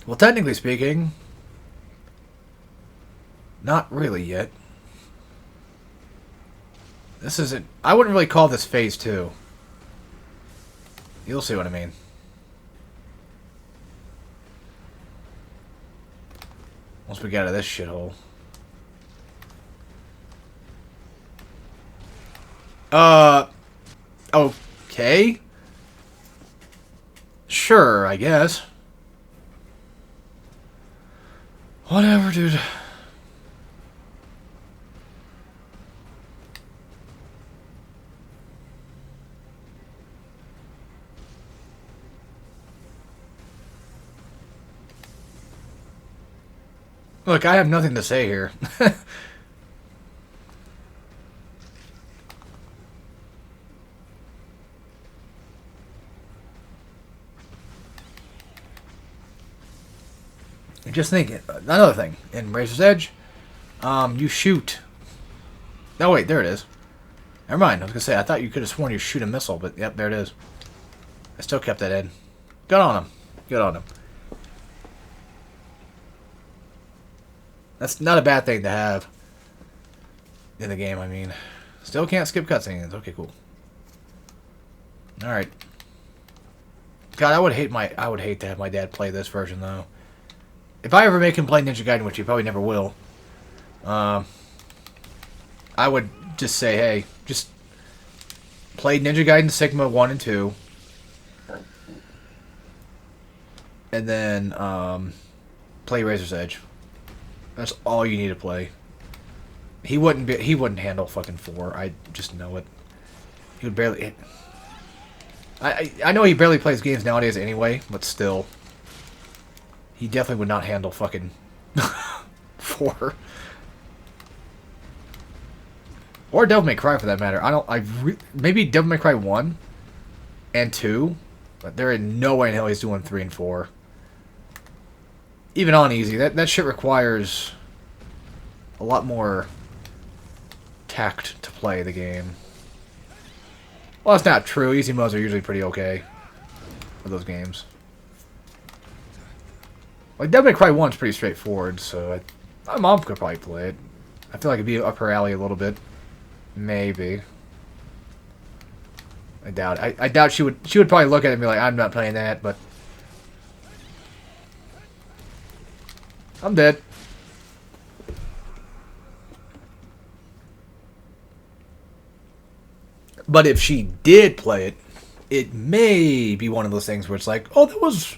Well, technically speaking, not really yet. This isn't... I wouldn't really call this phase 2. You'll see what I mean. Once we get out of this shithole. Okay. Sure, I guess. Whatever, dude. Look, I have nothing to say here. Just think, another thing, in Razor's Edge, you shoot... Oh wait, there it is. Never mind, I was going to say, I thought you could have sworn you shoot a missile, but yep, there it is. I still kept that in. Good on him. Good on him. That's not a bad thing to have in the game, I mean. Still can't skip cutscenes. Okay, cool. Alright. God, I would hate to have my dad play this version, though. If I ever make him play Ninja Gaiden, which he probably never will, I would just say, hey, just play Ninja Gaiden Sigma 1 and 2. And then, play Razor's Edge. That's all you need to play. He wouldn't handle fucking 4. I just know it. He would barely... I know he barely plays games nowadays anyway, but still. He definitely would not handle fucking 4. Or Devil May Cry for that matter. Maybe Devil May Cry 1 and 2, but there is no way in hell he's doing 3 and 4. Even on easy, that shit requires a lot more tact to play the game. Well, that's not true. Easy modes are usually pretty okay for those games. Like, Devil May Cry 1's pretty straightforward, so my mom could probably play it. I feel like it'd be up her alley a little bit. Maybe. I doubt she would probably look at it and be like, I'm not playing that, but... I'm dead. But if she did play it, it may be one of those things where it's like, oh, that was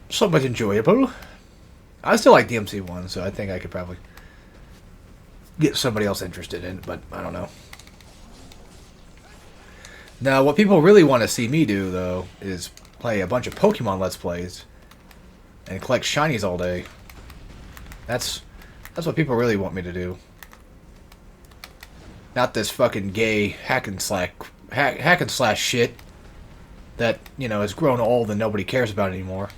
somewhat enjoyable. I still like DMC1, so I think I could probably get somebody else interested in it, but I don't know. Now, what people really want to see me do, though, is play a bunch of Pokemon Let's Plays and collect shinies all day. That's what people really want me to do. Not this fucking gay hack and slash shit that, you know, has grown old and nobody cares about anymore.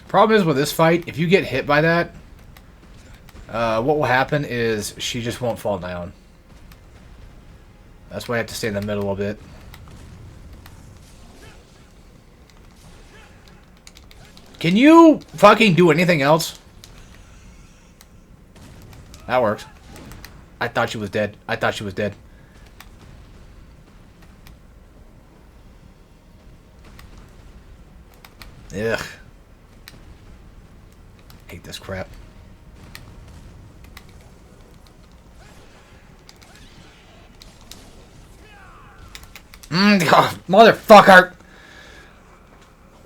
Problem is with this fight, if you get hit by that, What will happen is she just won't fall down. That's why I have to stay in the middle a bit. Can you fucking do anything else? That works. I thought she was dead. I thought she was dead. Ugh. Hate this crap. Oh, motherfucker!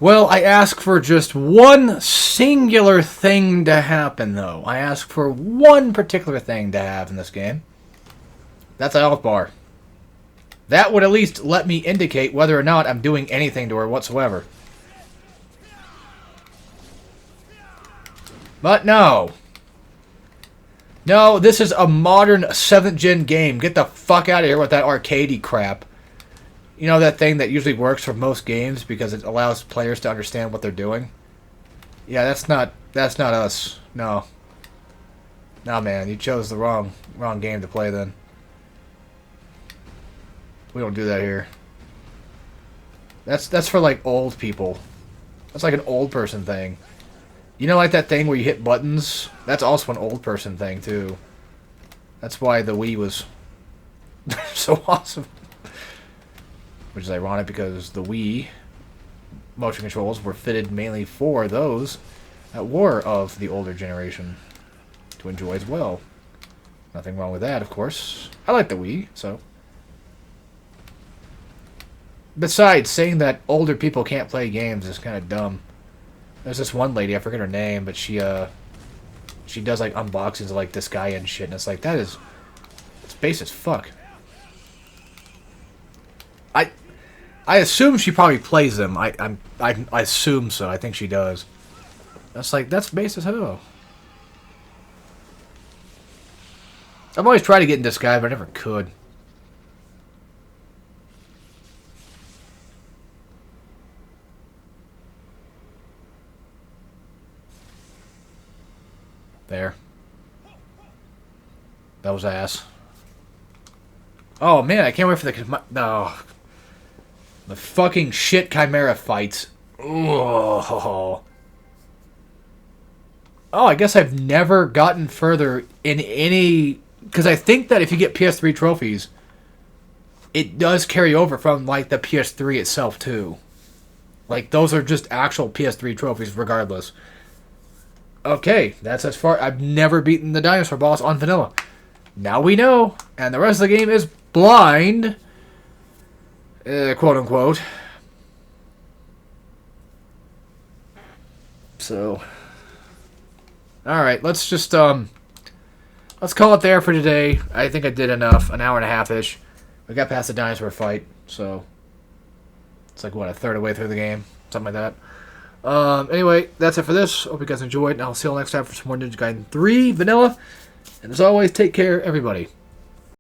Well, I ask for just one singular thing to happen, though. I ask for one particular thing to have in this game. That's a health bar. That would at least let me indicate whether or not I'm doing anything to her whatsoever. But no. No, this is a modern 7th gen game. Get the fuck out of here with that arcadey crap. You know that thing that usually works for most games because it allows players to understand what they're doing? Yeah, that's not us. No. No, man, you chose the wrong game to play then. We don't do that here. That's for like old people. That's like an old person thing. You know, like that thing where you hit buttons? That's also an old person thing too. That's why the Wii was so awesome. Which is ironic because the Wii motion controls were fitted mainly for those that were of the older generation to enjoy as well. Nothing wrong with that, of course. I like the Wii, so. Besides, saying that older people can't play games is kind of dumb. There's this one lady, I forget her name, but she does like unboxings of like this guy and shit, and it's like it's base as fuck. I assume she probably plays them. I assume so. I think she does. That's base as hell. I've always tried to get into this guy, but I never could. There. That was ass. Oh man, I can't wait for the fucking shit Chimera fights. Oh. Oh, I guess I've never gotten further in any... Because I think that if you get PS3 trophies, it does carry over from, like, the PS3 itself, too. Like, those are just actual PS3 trophies regardless. Okay, that's as far... I've never beaten the dinosaur boss on vanilla. Now we know. And the rest of the game is blind. Quote unquote. So, alright, let's just, let's call it there for today. I think I did enough. An hour and a half-ish. We got past the dinosaur fight, so it's like, what, a third of the way through the game? Something like that. Anyway, that's it for this. Hope you guys enjoyed, and I'll see you all next time for some more Ninja Gaiden 3 Vanilla. And as always, take care, everybody.